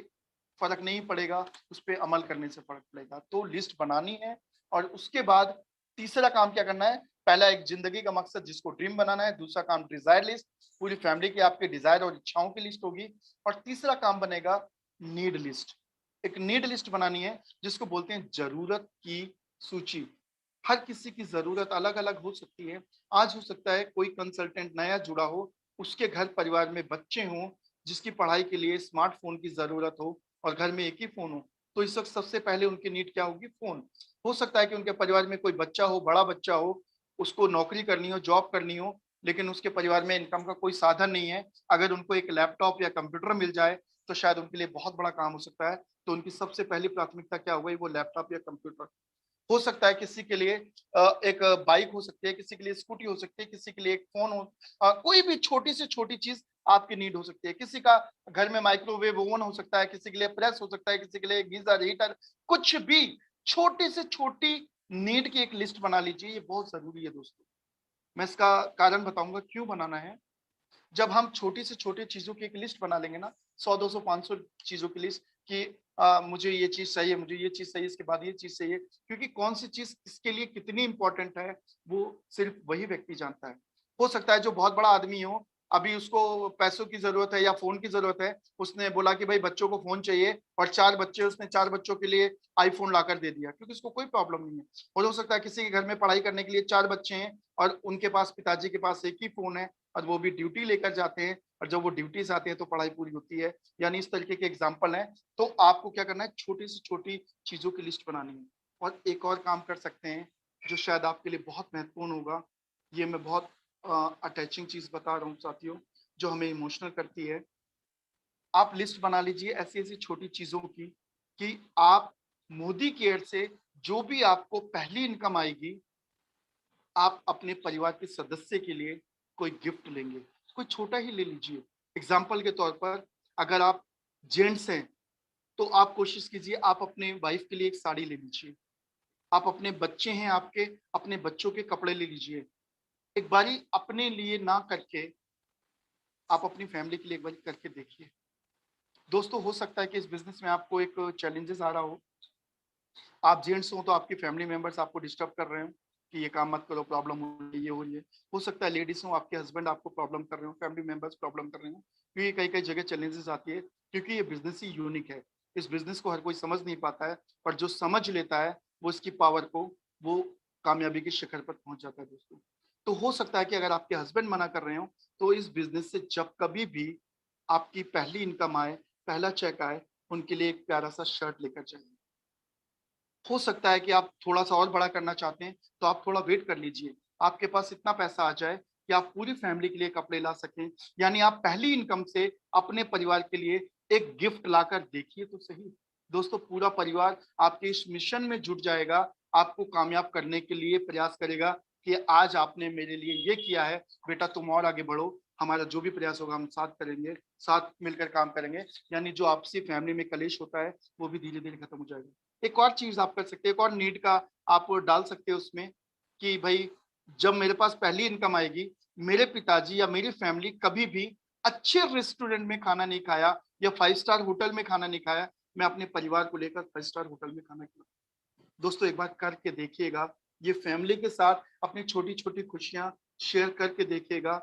फर्क नहीं पड़ेगा, उस पर अमल करने से फर्क पड़ेगा। तो लिस्ट बनानी है। और उसके बाद तीसरा काम क्या करना है? पहला एक जिंदगी का मकसद जिसको ड्रीम बनाना है, दूसरा काम डिजायर लिस्ट, पूरी फैमिली की आपके डिजायर और इच्छाओं की लिस्ट होगी। और तीसरा काम बनेगा नीड लिस्ट। एक नीड लिस्ट बनानी है जिसको बोलते हैं जरूरत की सूची। हर किसी की जरूरत अलग अलग हो सकती है। आज हो सकता है कोई कंसल्टेंट नया जुड़ा हो, उसके घर परिवार में बच्चे हों जिसकी पढ़ाई के लिए स्मार्टफोन की जरूरत हो, और घर में एक ही फोन हो। तो इस वक्त सबसे पहले उनकी नीड क्या होगी? फोन। हो सकता है कि उनके परिवार में कोई बच्चा हो, बड़ा बच्चा हो, उसको नौकरी करनी हो, जॉब करनी हो, लेकिन उसके परिवार में इनकम का कोई साधन नहीं है। अगर उनको एक लैपटॉप या कंप्यूटर मिल जाए तो शायद उनके लिए बहुत बड़ा काम हो सकता है। तो उनकी सबसे पहली प्राथमिकता क्या होगी? वो लैपटॉप या कंप्यूटर। हो सकता है किसी के लिए एक बाइक हो सकती है, किसी के लिए स्कूटी हो सकती है, किसी के लिए एक फोन हो, कोई भी छोटी से छोटी चीज आपकी नीड हो सकती है। किसी का घर में माइक्रोवेव ओवन हो सकता है, किसी के लिए प्रेस हो सकता है, किसी के लिए गीजर, हीटर, कुछ भी। छोटी से छोटी नीड की एक लिस्ट बना लीजिए, ये बहुत जरूरी है दोस्तों। मैं इसका कारण बताऊंगा क्यों बनाना है। जब हम छोटी से छोटी चीजों की एक लिस्ट बना लेंगे ना, 100, 200, 500 चीजों की लिस्ट, कि मुझे ये चीज चाहिए, मुझे ये चीज चाहिए, इसके बाद ये चीज चाहिए, क्योंकि कौन सी चीज इसके लिए कितनी इंपॉर्टेंट है वो सिर्फ वही व्यक्ति जानता है। हो सकता है जो बहुत बड़ा आदमी हो, अभी उसको पैसों की जरूरत है या फोन की जरूरत है, उसने बोला कि भाई बच्चों को फोन चाहिए, और 4 बच्चे, उसने 4 बच्चों के लिए आईफोन लाकर दे दिया, क्योंकि उसको कोई प्रॉब्लम नहीं है। और हो सकता है किसी के घर में पढ़ाई करने के लिए 4 बच्चे हैं और उनके पास, पिताजी के पास एक ही फोन है, और वो भी ड्यूटी लेकर जाते हैं, और जब वो ड्यूटी से आते हैं तो पढ़ाई पूरी होती है। यानी इस तरीके के एग्जाम्पल हैं। तो आपको क्या करना है? छोटी से छोटी चीजों की लिस्ट बनानी है। और एक और काम कर सकते हैं जो शायद आपके लिए बहुत महत्वपूर्ण होगा। ये मैं बहुत अटैचिंग चीज बता रहा हूँ साथियों, जो हमें इमोशनल करती है। आप लिस्ट बना लीजिए ऐसी ऐसी छोटी चीजों की, कि आप मोदी केयर से जो भी आपको पहली इनकम आएगी, आप अपने परिवार के सदस्य के लिए कोई गिफ्ट लेंगे। कोई छोटा ही ले लीजिए, एग्जाम्पल के तौर पर अगर आप जेंट्स हैं तो आप कोशिश कीजिए आप अपने वाइफ के लिए एक साड़ी ले लीजिए। आप अपने बच्चे हैं आपके, अपने बच्चों के कपड़े ले लीजिए। एक बारी अपने लिए ना करके आप अपनी फैमिली के लिए एक बारी करके देखिए। दोस्तों हो सकता है कि इस बिज़नेस में आपको एक चैलेंजेस आ रहा हो। आप जेंट्स हो तो आपकी फैमिली मेंबर्स आपको डिस्टर्ब कर रहे हो कि ये काम मत करो, प्रॉब्लम हो रही है, ये हो रही है। हो सकता है लेडीज़ हो, आपके हस्बैंड आपको प्रॉब्लम कर रहे हो, फैमिली मेंबर्स प्रॉब्लम कर रहे हो। क्योंकि कई-कई जगह चैलेंजेस आती है क्योंकि ये बिज़नेस ही यूनिक है। इस बिज़नेस को हर कोई समझ नहीं पाता है, पर जो समझ लेता है वो इसकी पावर को वो कामयाबी के शिखर पर पहुँच जाता है दोस्तों। तो हो सकता है कि अगर आपके हस्बैंड मना कर रहे हो, तो इस बिज़नेस से जब कभी भी आपकी पहली इनकम आए, पहला चेक आए, उनके लिए एक प्यारा-सा शर्ट लेकर जाइए। हो सकता है कि आप थोड़ा-सा और बड़ा करना चाहते हैं, तो आप थोड़ा वेट कर लीजिए। आपके पास इतना पैसा आ जाए कि आप पूरी फैमिली के लिए कपड़े ला सकें। यानी आप पहली इनकम से अपने परिवार के लिए एक गिफ्ट लाकर देखिए तो सही। दोस्तों पूरा परिवार आपके इस मिशन में जुट जाएगा, आपको कामयाब करने के लिए प्रयास करेगा कि आज आपने मेरे लिए ये किया है, बेटा तुम और आगे बढ़ो, हमारा जो भी प्रयास होगा हम साथ करेंगे, साथ मिलकर काम करेंगे। यानी जो आपसी फैमिली में कलेश होता है, वो भी धीरे-धीरे खत्म हो जाएगा। एक और चीज़ आप कर सकते हैं, एक और नीड का आप डाल सकते हो उसमें कि भई जब मेरे पास पहली इनकम आएगी, मेरे पिताजी या मेरी फैमिली कभी भी अच्छे रेस्टोरेंट में खाना नहीं खाया या 5 स्टार होटल में खाना नहीं खाया, मैं अपने परिवार को लेकर 5 स्टार होटल में खाना खिलाऊँ। दोस्तों एक बार करके देखिएगा, ये फैमिली के साथ अपनी छोटी-छोटी खुशियाँ शेयर करके देखिएगा,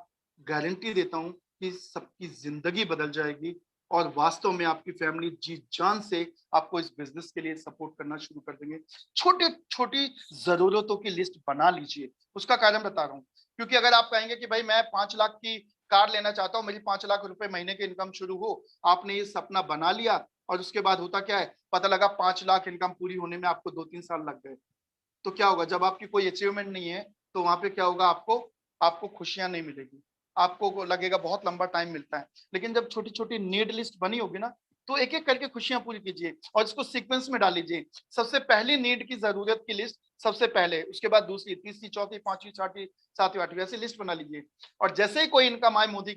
गारंटी देता हूँ कि सबकी ज़िंदगी बदल जाएगी और वास्तव में आपकी फैमिली जी-जान से आपको इस बिज़नेस के लिए सपोर्ट करना शुरू कर देंगे। छोटी-छोटी ज़रूरतों की लिस्ट बना लीजिए, उसका कारण बता रहा हूँ, क्योंकि अगर आप कहेंगे कि भाई मैं 5 लाख की कार लेना चाहता हूँ, मेरी 5 लाख रुपए महीने की इनकम शुरू हो, आपने ये सपना बना लिया और उसके बाद होता क्या है, पता लगा 5 लाख इनकम पूरी होने में आपको 2-3 साल लग गए। तो क्या होगा जब आपकी कोई अचीवमेंट नहीं है, तो वहाँ पे क्या होगा आपको आपको खुशियाँ नहीं मिलेगी। आपको को लगेगा बहुत लंबा टाइम मिलता है। लेकिन जब छोटी-छोटी नीड लिस्ट बनी होगी ना, तो एक-एक करके खुशियाँ पूरी कीजिए और इसको सीक्वेंस में डाल लीजिए। सबसे पहली नीड की ज़रूरत की लिस्ट सबसे पहले, उसके बाद दूसरी, तीसरी, चौथी, पाँचवीं, छठी, सातवीं, आठवीं ऐसे लिस्ट बना लीजिए। और जैसे ही कोई इनकम आए मोदी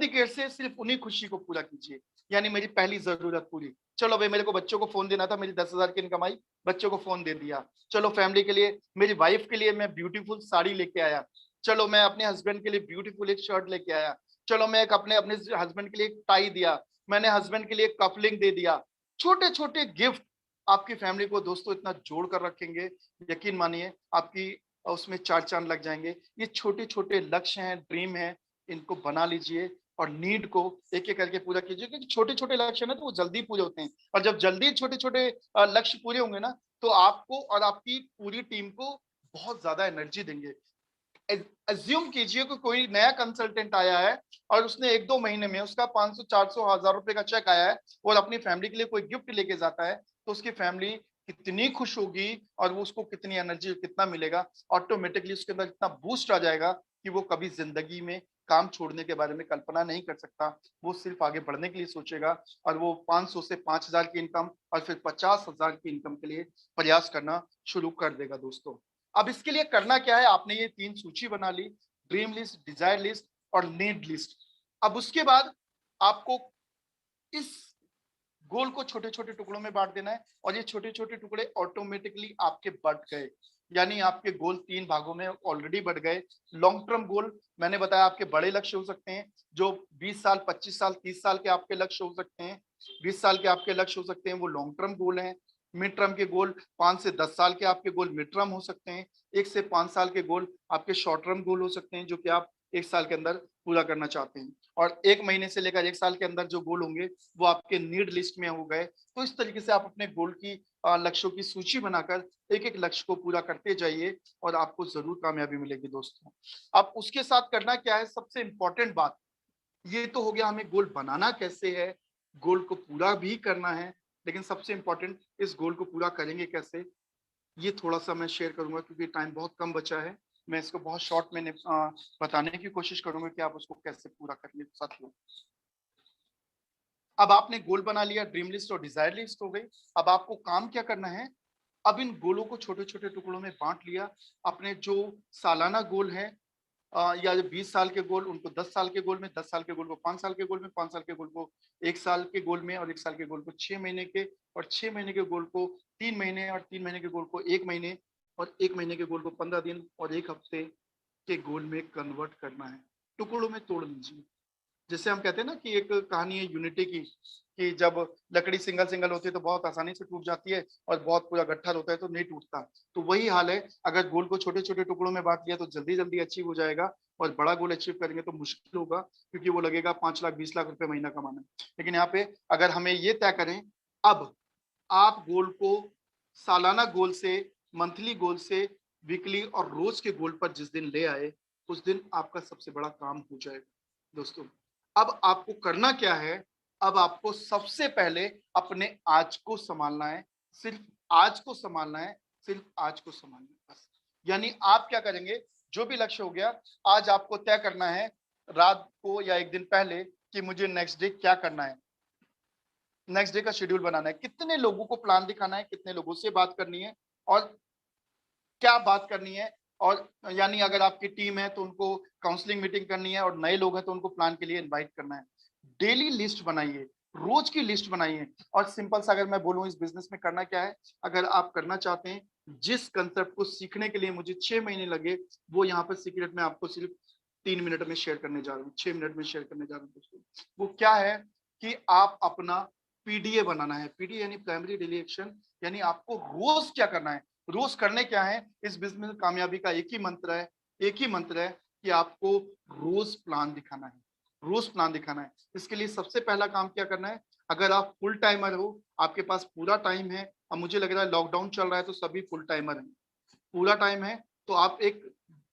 केयर से सिर्फ़ उन्हीं खुशी को पूरा कीजिए। यानी मेरी पहली ज़रूरत पूरी। चलो भई मेरे को बच्चों को फ़ोन देना था, मेरी 10,000 की इनकम आई, बच्चों को फ़ोन दे दिया। चलो फैमिली के लिए मेरी वाइफ के लिए मैं ब्यूटीफुल साड़ी लेके आया। चलो मैं अपने हस्बैंड के लिए ब्यूटीफुल एक शर्ट लेके आया। चलो मैं एक अपने अपने हस्बैंड के लिए एक टाई दिया। मैंने हस्बैंड के लिए एक कफलिंग दे दिया। छोटे-छोटे गिफ्ट आपकी फैमिली को दोस्तों इतना जोड़ कर रखेंगे, यकीन मानिए आपकी उसमें 4 चाँद लग जाएँगे। ये छोटे-छोटे लक्ष्य हैं, ड्रीम हैं, इनको बना लीजिए और नीड को एक-एक करके पूरा कीजिए क्योंकि छोटे-छोटे लक्ष्य है ना तो वो जल्दी पूरे होते हैं और जब जल्दी छोटे-छोटे लक्ष्य पूरे होंगे ना तो आपको और आपकी पूरी टीम को बहुत ज़्यादा एनर्जी देंगे। अज़्यूम कीजिए कि कोई नया कंसल्टेंट आया है और उसने 1-2 महीने में उसका 500, 400, हज़ार रुपए का चेक आया है और अपनी फैमिली के लिए कोई गिफ्ट लेके जाता है, तो उसकी फैमिली कितनी खुश होगी और वो उसको कितनी एनर्जी कितना मिलेगा, ऑटोमैटिकली उसके अंदर इतना बूस्ट आ जाएगा कि वो कभी ज़िंदगी में काम छोड़ने के बारे में कल्पना नहीं कर सकता। वो सिर्फ़ आगे बढ़ने के लिए सोचेगा और वो 500 से 5,000 की इनकम और फिर 50,000 की इनकम के लिए प्रयास करना शुरू कर देगा दोस्तों। अब इसके लिए करना क्या है, आपने ये 3 सूची बना ली, ड्रीम लिस्ट, डिज़ायर लिस्ट और नीड लिस्ट। अब उसके बाद आपको इस गोल को छोटे-छोटे टुकड़ों में बाँट देना है और ये छोटे-छोटे टुकड़े ऑटोमेटिकली आपके बँट गए। यानी आपके गोल 3 भागों में ऑलरेडी बँट गए। लॉन्ग टर्म गोल मैंने बताया आपके बड़े लक्ष्य हो सकते हैं, जो 20 साल, 25 साल, 30 साल के आपके लक्ष्य हो सकते हैं। 20 साल के आपके लक्ष्य हो सकते हैं, वो लॉन्ग टर्म गोल हैं। मिड टर्म के गोल 5 से 10 साल के आपके गोल मिड टर्म हो सकते हैं। 1 से 5 साल के गोल आपके शॉर्ट टर्म गोल हो सकते हैं, जो कि आप 1 साल के अंदर पूरा करना चाहते हैं। और 1 महीने से लेकर 1 साल के अंदर जो गोल होंगे, वो आपके नीड लिस्ट में हो गए। तो इस तरीके से आप अपने गोल की लक्ष्यों की सूची बनाकर एक-एक लक्ष्य को पूरा करते जाइए और आपको ज़रूर कामयाबी मिलेगी दोस्तों। अब उसके साथ करना क्या है सबसे इम्पोर्टेंट बात, ये तो हो गया हमें गोल बनाना कैसे है, गोल को पूरा भी करना है, लेकिन सबसे इम्पोर्टेंट इस गोल को पूरा करेंगे कैसे, ये थोड़ा-सा मैं शेयर करूँगा क्योंकि टाइम बहुत कम बचा है। मैं इसको बहुत शॉर्ट में बताने की कोशिश करूँगा कि आप उसको कैसे पूरा करेंगे साथियों। अब आपने गोल बना लिया, ड्रीम लिस्ट और डिज़ायर लिस्ट हो गई। अब आपको काम क्या करना है, अब इन गोलों को छोटे-छोटे टुकड़ों में बाँट लिया। अपने जो सालाना गोल है या जो 20 साल के गोल उनको 10 साल के गोल में, 10 साल के गोल को 5 साल के गोल में, 5 साल के गोल को 1 साल के गोल में, और 1 साल के गोल को 6 महीने के, और 6 महीने के गोल को 3 महीने, और 3 महीने के गोल को 1 महीने, और 1 महीने के गोल को 15 दिन, और 1 हफ्ते के गोल में कन्वर्ट करना है। टुकड़ों में तोड़ लीजिए। जैसे हम कहते हैं ना कि एक कहानी है यूनिटी की, कि जब लकड़ी सिंगल सिंगल होती है तो बहुत आसानी से टूट जाती है, और बहुत पूरा गट्ठर होता है तो नहीं टूटता। तो वही हाल है, अगर गोल को छोटे छोटे टुकड़ों में बांट लिया तो जल्दी जल्दी अचीव हो जाएगा, और बड़ा गोल अचीव करेंगे तो मुश्किल होगा, क्योंकि वो लगेगा 5 लाख 20 लाख रुपए महीना कमाना। लेकिन यहाँ पे अगर हमें ये तय करें, अब आप गोल को सालाना गोल से, मंथली गोल से, वीकली और रोज के गोल पर जिस दिन ले आए, उस दिन आपका सबसे बड़ा काम हो जाएगा। दोस्तों, अब आपको करना क्या है? अब आपको सबसे पहले अपने आज को संभालना है, सिर्फ आज को संभालना है, सिर्फ आज को संभालना है बस। यानी आप क्या करेंगे, जो भी लक्ष्य हो गया, आज आपको तय करना है रात को या एक दिन पहले कि मुझे नेक्स्ट डे क्या करना है। नेक्स्ट डे का शेड्यूल बनाना है, कितने लोगों को प्लान दिखाना है, कितने लोगों से बात करनी है, और क्या बात करनी है। और यानी अगर आपकी टीम है तो उनको काउंसलिंग मीटिंग करनी है, और नए लोग हैं तो उनको प्लान के लिए इनवाइट करना है। डेली लिस्ट बनाइए, रोज की लिस्ट बनाइए। और सिंपल सा अगर मैं बोलूं, इस बिजनेस में करना क्या है, अगर आप करना चाहते हैं, जिस कंसेप्ट को सीखने के लिए मुझे 6 महीने लगे, वो यहाँ पर सीक्रेट में आपको सिर्फ 3 मिनट में शेयर करने जा रहा हूँ, 6 मिनट में शेयर करने जा रहा हूँ दोस्तों। वो क्या है कि आप अपना पीडीए बनाना है। पीडीए यानी प्राइमरी डेली एक्शन, यानी आपको रोज क्या करना है, रोज करने क्या है। इस बिजनेस में कामयाबी का एक ही मंत्र है, एक ही मंत्र है कि आपको रोज प्लान दिखाना है, रोज प्लान दिखाना है। इसके लिए सबसे पहला काम क्या करना है, अगर आप फुल टाइमर हो, आपके पास पूरा टाइम है, और मुझे लग रहा है लॉकडाउन चल रहा है तो सभी फुल टाइमर हैं, पूरा टाइम है, तो आप एक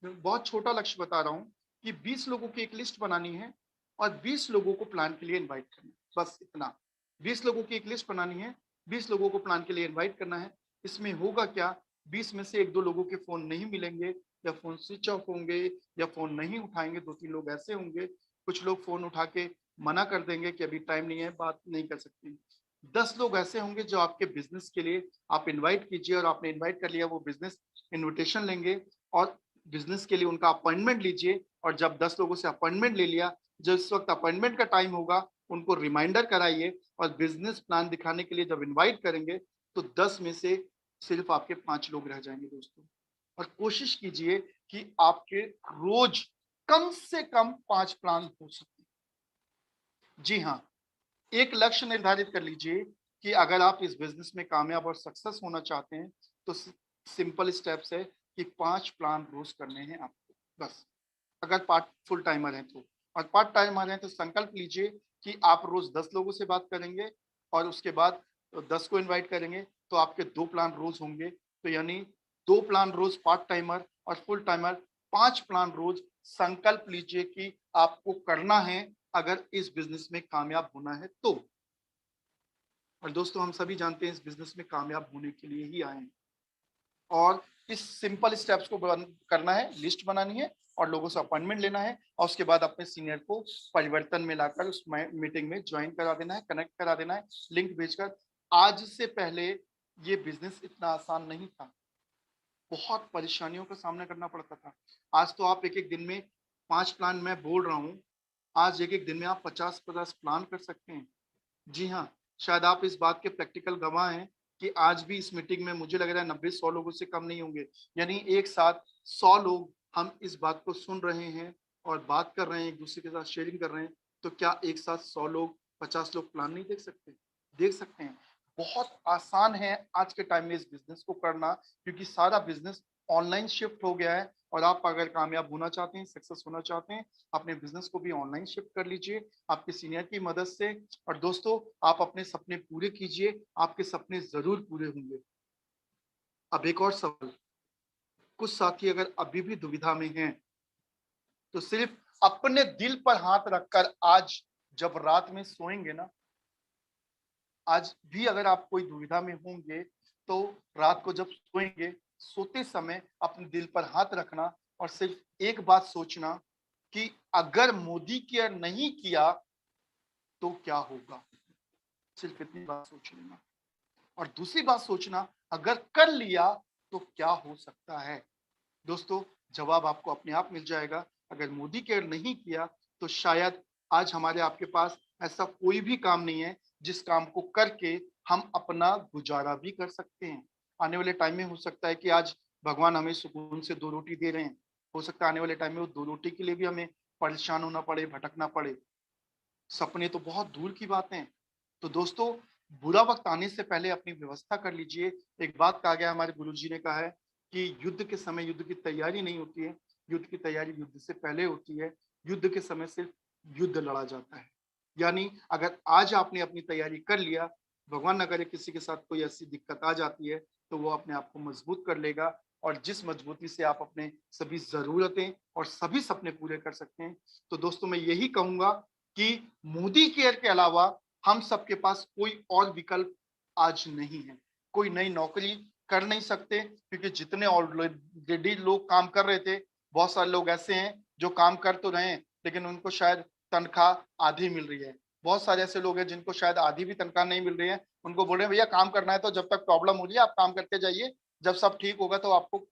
बहुत छोटा लक्ष्य बता रहा हूँ कि 20 लोगों की एक लिस्ट बनानी है, और 20 लोगों को प्लान के लिए इनवाइट करना है, बस इतना। 20 लोगों की एक लिस्ट बनानी है, 20 लोगों को प्लान के लिए इनवाइट करना है। इसमें होगा क्या, 20 में से 1-2 लोगों के फोन नहीं मिलेंगे, या फोन स्विच ऑफ होंगे, या फोन नहीं उठाएंगे। 2-3 लोग ऐसे होंगे, कुछ लोग फोन उठा के मना कर देंगे कि अभी टाइम नहीं है, बात नहीं कर सकते। 10 लोग ऐसे होंगे जो आपके बिजनेस के लिए आप इनवाइट कीजिए, और आपने इनवाइट कर लिया, वो बिजनेस इनविटेशन लेंगे, और बिजनेस के लिए उनका अपॉइंटमेंट लीजिए। और जब 10 लोगों से अपॉइंटमेंट ले लिया, जिस वक्त अपॉइंटमेंट का टाइम होगा, उनको रिमाइंडर कराइए, और बिजनेस प्लान दिखाने के लिए जब इनवाइट करेंगे, तो 10 में से सिर्फ आपके 5 लोग रह जाएंगे दोस्तों। और कोशिश कीजिए कि आपके रोज कम से कम 5 प्लान हो सके। जी हाँ, एक लक्ष्य निर्धारित कर लीजिए कि अगर आप इस बिजनेस में कामयाब और सक्सेस होना चाहते हैं, तो सिंपल स्टेप्स है कि 5 प्लान रोज करने हैं आपको बस। अगर पार्ट फुल टाइमर हैं तो, और पार्ट टाइमर हैं तो संकल्प लीजिए कि आप रोज 10 लोगों से बात करेंगे, और उसके बाद 10 को इनवाइट करेंगे, तो आपके 2 प्लान रोज होंगे। तो यानी 2 प्लान रोज पार्ट टाइमर, और फुल टाइमर 5 प्लान रोज। संकल्प लीजिए कि आपको करना है अगर इस बिजनेस में कामयाब होना है तो। और दोस्तों, हम सभी जानते हैं इस बिजनेस में कामयाब होने के लिए ही आए हैं, और इस सिंपल स्टेप्स को करना है, लिस्ट बनानी है, और लोगों से अपॉइंटमेंट लेना है, और उसके बाद अपने सीनियर को परिवर्तन में लाकर उस मीटिंग में ज्वाइन करा देना है, कनेक्ट करा देना है, लिंक भेजकर। आज से पहले ये बिजनेस इतना आसान नहीं था, बहुत परेशानियों का सामना करना पड़ता था। आज तो आप एक एक दिन में 5 प्लान, मैं बोल रहा हूँ, आज एक एक दिन में आप 50-50 प्लान कर सकते हैं। जी हाँ, शायद आप इस बात के प्रैक्टिकल गवाह हैं कि आज भी इस मीटिंग में मुझे लग रहा है 90-100 लोगों से कम नहीं होंगे। यानी एक साथ 100 लोग हम इस बात को सुन रहे हैं, और बात कर रहे हैं, एक दूसरे के साथ शेयरिंग कर रहे हैं। तो क्या एक साथ 100 लोग, 50 लोग प्लान नहीं देख सकते? देख सकते हैं। बहुत आसान है आज के टाइम में इस बिजनेस को करना, क्योंकि सारा बिजनेस ऑनलाइन शिफ्ट हो गया है। और आप अगर कामयाब होना चाहते हैं, सक्सेस होना चाहते हैं, अपने बिजनेस को भी ऑनलाइन शिफ्ट कर लीजिए आपके सीनियर की मदद से। और दोस्तों, आप अपने सपने पूरे कीजिए, आपके सपने जरूर पूरे होंगे। अब एक और सवाल, कुछ साथी अगर अभी भी दुविधा में हैं, तो सिर्फ अपने दिल पर हाथ रखकर आज जब रात में सोएंगे ना, आज भी अगर आप कोई दुविधा में होंगे, तो रात को जब सोएंगे, सोते समय अपने दिल पर हाथ रखना, और सिर्फ एक बात सोचना कि अगर मोदी केयर नहीं किया तो क्या होगा। सिर्फ इतनी बात सोच लेना। और दूसरी बात सोचना, अगर कर लिया तो क्या हो सकता है। दोस्तों, जवाब आपको अपने आप मिल जाएगा अगर मोदी केयर नहीं किया तो शायद आज हमारे आपके पास ऐसा कोई भी काम नहीं है जिस काम को करके हम अपना गुजारा भी कर सकते हैं। आने वाले टाइम में हो सकता है कि आज भगवान हमें सुकून से 2 रोटी दे रहे हैं, हो सकता है आने वाले टाइम में वो 2 रोटी के लिए भी हमें परेशान होना पड़े, भटकना पड़े। सपने तो बहुत दूर की बातें हैं। तो दोस्तों, बुरा वक़्त आने से पहले अपनी व्यवस्था कर लीजिए। एक बात कहा गया है, हमारे गुरुजी ने कहा है कि युद्ध के समय युद्ध की तैयारी नहीं होती है, युद्ध की तैयारी युद्ध से पहले होती है। युद्ध के समय सिर्फ युद्ध लड़ा जाता है। यानी अगर आज आपने अपनी तैयारी कर लिया, भगवान ना करे किसी के साथ कोई ऐसी दिक्कत आ जाती है, तो वो अपने आप को मजबूत कर लेगा और जिस मजबूती से आप अपने सभी ज़रूरतें और सभी सपने पूरे कर सकते हैं। तो दोस्तों, मैं यही कहूँगा कि मोदी केयर के अलावा हम सबके पास कोई और विकल्प आज नहीं है। कोई नई नौकरी कर नहीं सकते क्योंकि जितने ऑलरेडी लोग काम कर रहे थे, बहुत सारे लोग ऐसे हैं जो काम कर तो रहे हैं, लेकिन उनको शायद तनख्वाह आधी मिल रही है। बहुत सारे ऐसे लोग हैं जिनको शायद आधी भी तनख्वाह नहीं मिल रही है। उनको बोल रहे हैं भैया काम करना है तो जब तक प्रॉब्लम हो रही है आप काम करते जाइए, जब सब ठीक होगा तो आपको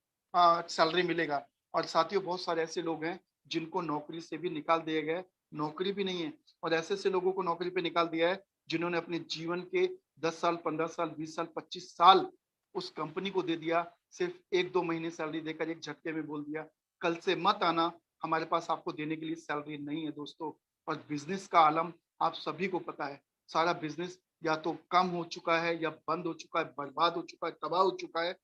सैलरी मिलेगा। और साथियों, बहुत सारे ऐसे लोग हैं जिनको नौकरी से भी निकाल दिए गए, नौकरी भी नहीं है और ऐसे-ऐसे लोगों को नौकरी पे निकाल दिया है जिन्होंने अपने जीवन के 10 साल, 15 साल, 20 साल, 25 साल उस कंपनी को दे दिया, सिर्फ 1-2 महीने सैलरी देकर एक झटके में बोल दिया, कल से मत आना, हमारे पास आपको देने के लिए सैलरी नहीं है दोस्तों। और बिज़नेस का आलम आप सभी को पता है, सारा बिज़नेस या तो कम हो चुका है या बंद हो चुका है, बर्बाद हो चुका है, तबाह हो चुका है।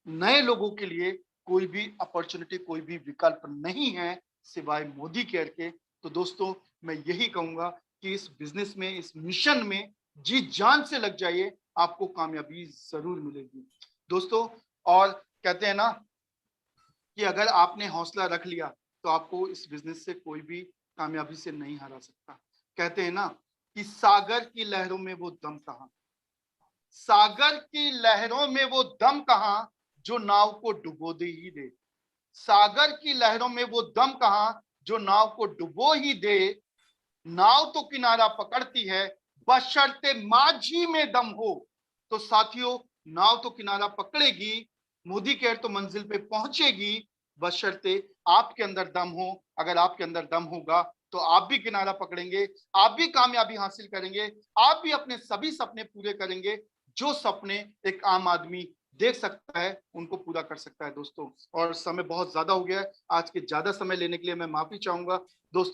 नए लोगों के लिए कोई भी अपॉर्चुनिटी, कोई भी विकल्प नहीं है सिवाय मोदी केयर के। तो दोस्तों, मैं यही कहूँगा कि इस बिज़नेस में, इस मिशन में जी जान से लग जाइए, आपको कामयाबी ज़रूर मिलेगी। दोस्तों, और कहते हैं ना कि अगर आपने हौसला रख लिया, तो आपको इस बिज़नेस से कोई भी कामयाबी से नहीं हरा सकता। कहते हैं ना कि सागर की लहरों में वो दम कहाँ, सागर की लहरों में वो दम कहाँ जो नाव को डुबो दे ही दे। सागर की लहरों में वो दम कहाँ जो नाव को डुबो ही दे। नाव तो किनारा पकड़ती है बशर्ते माझी में दम हो। तो साथियों, नाव तो किनारा पकड़ेगी, मोदी केयर तो मंजिल पे पहुंचेगी, बशर्ते आपके अंदर दम हो। अगर आपके अंदर दम होगा तो आप भी किनारा पकड़ेंगे, आप भी कामयाबी हासिल करेंगे, आप भी अपने सभी सपने पूरे करेंगे। जो सपने एक आम आदमी देख सकता है, उनको पूरा कर सकता है दोस्तों। और समय बहुत ज्यादा हो गया है, आज के ज्यादा समय लेने के लिए मैं माफी चाहूंगा दोस्तों।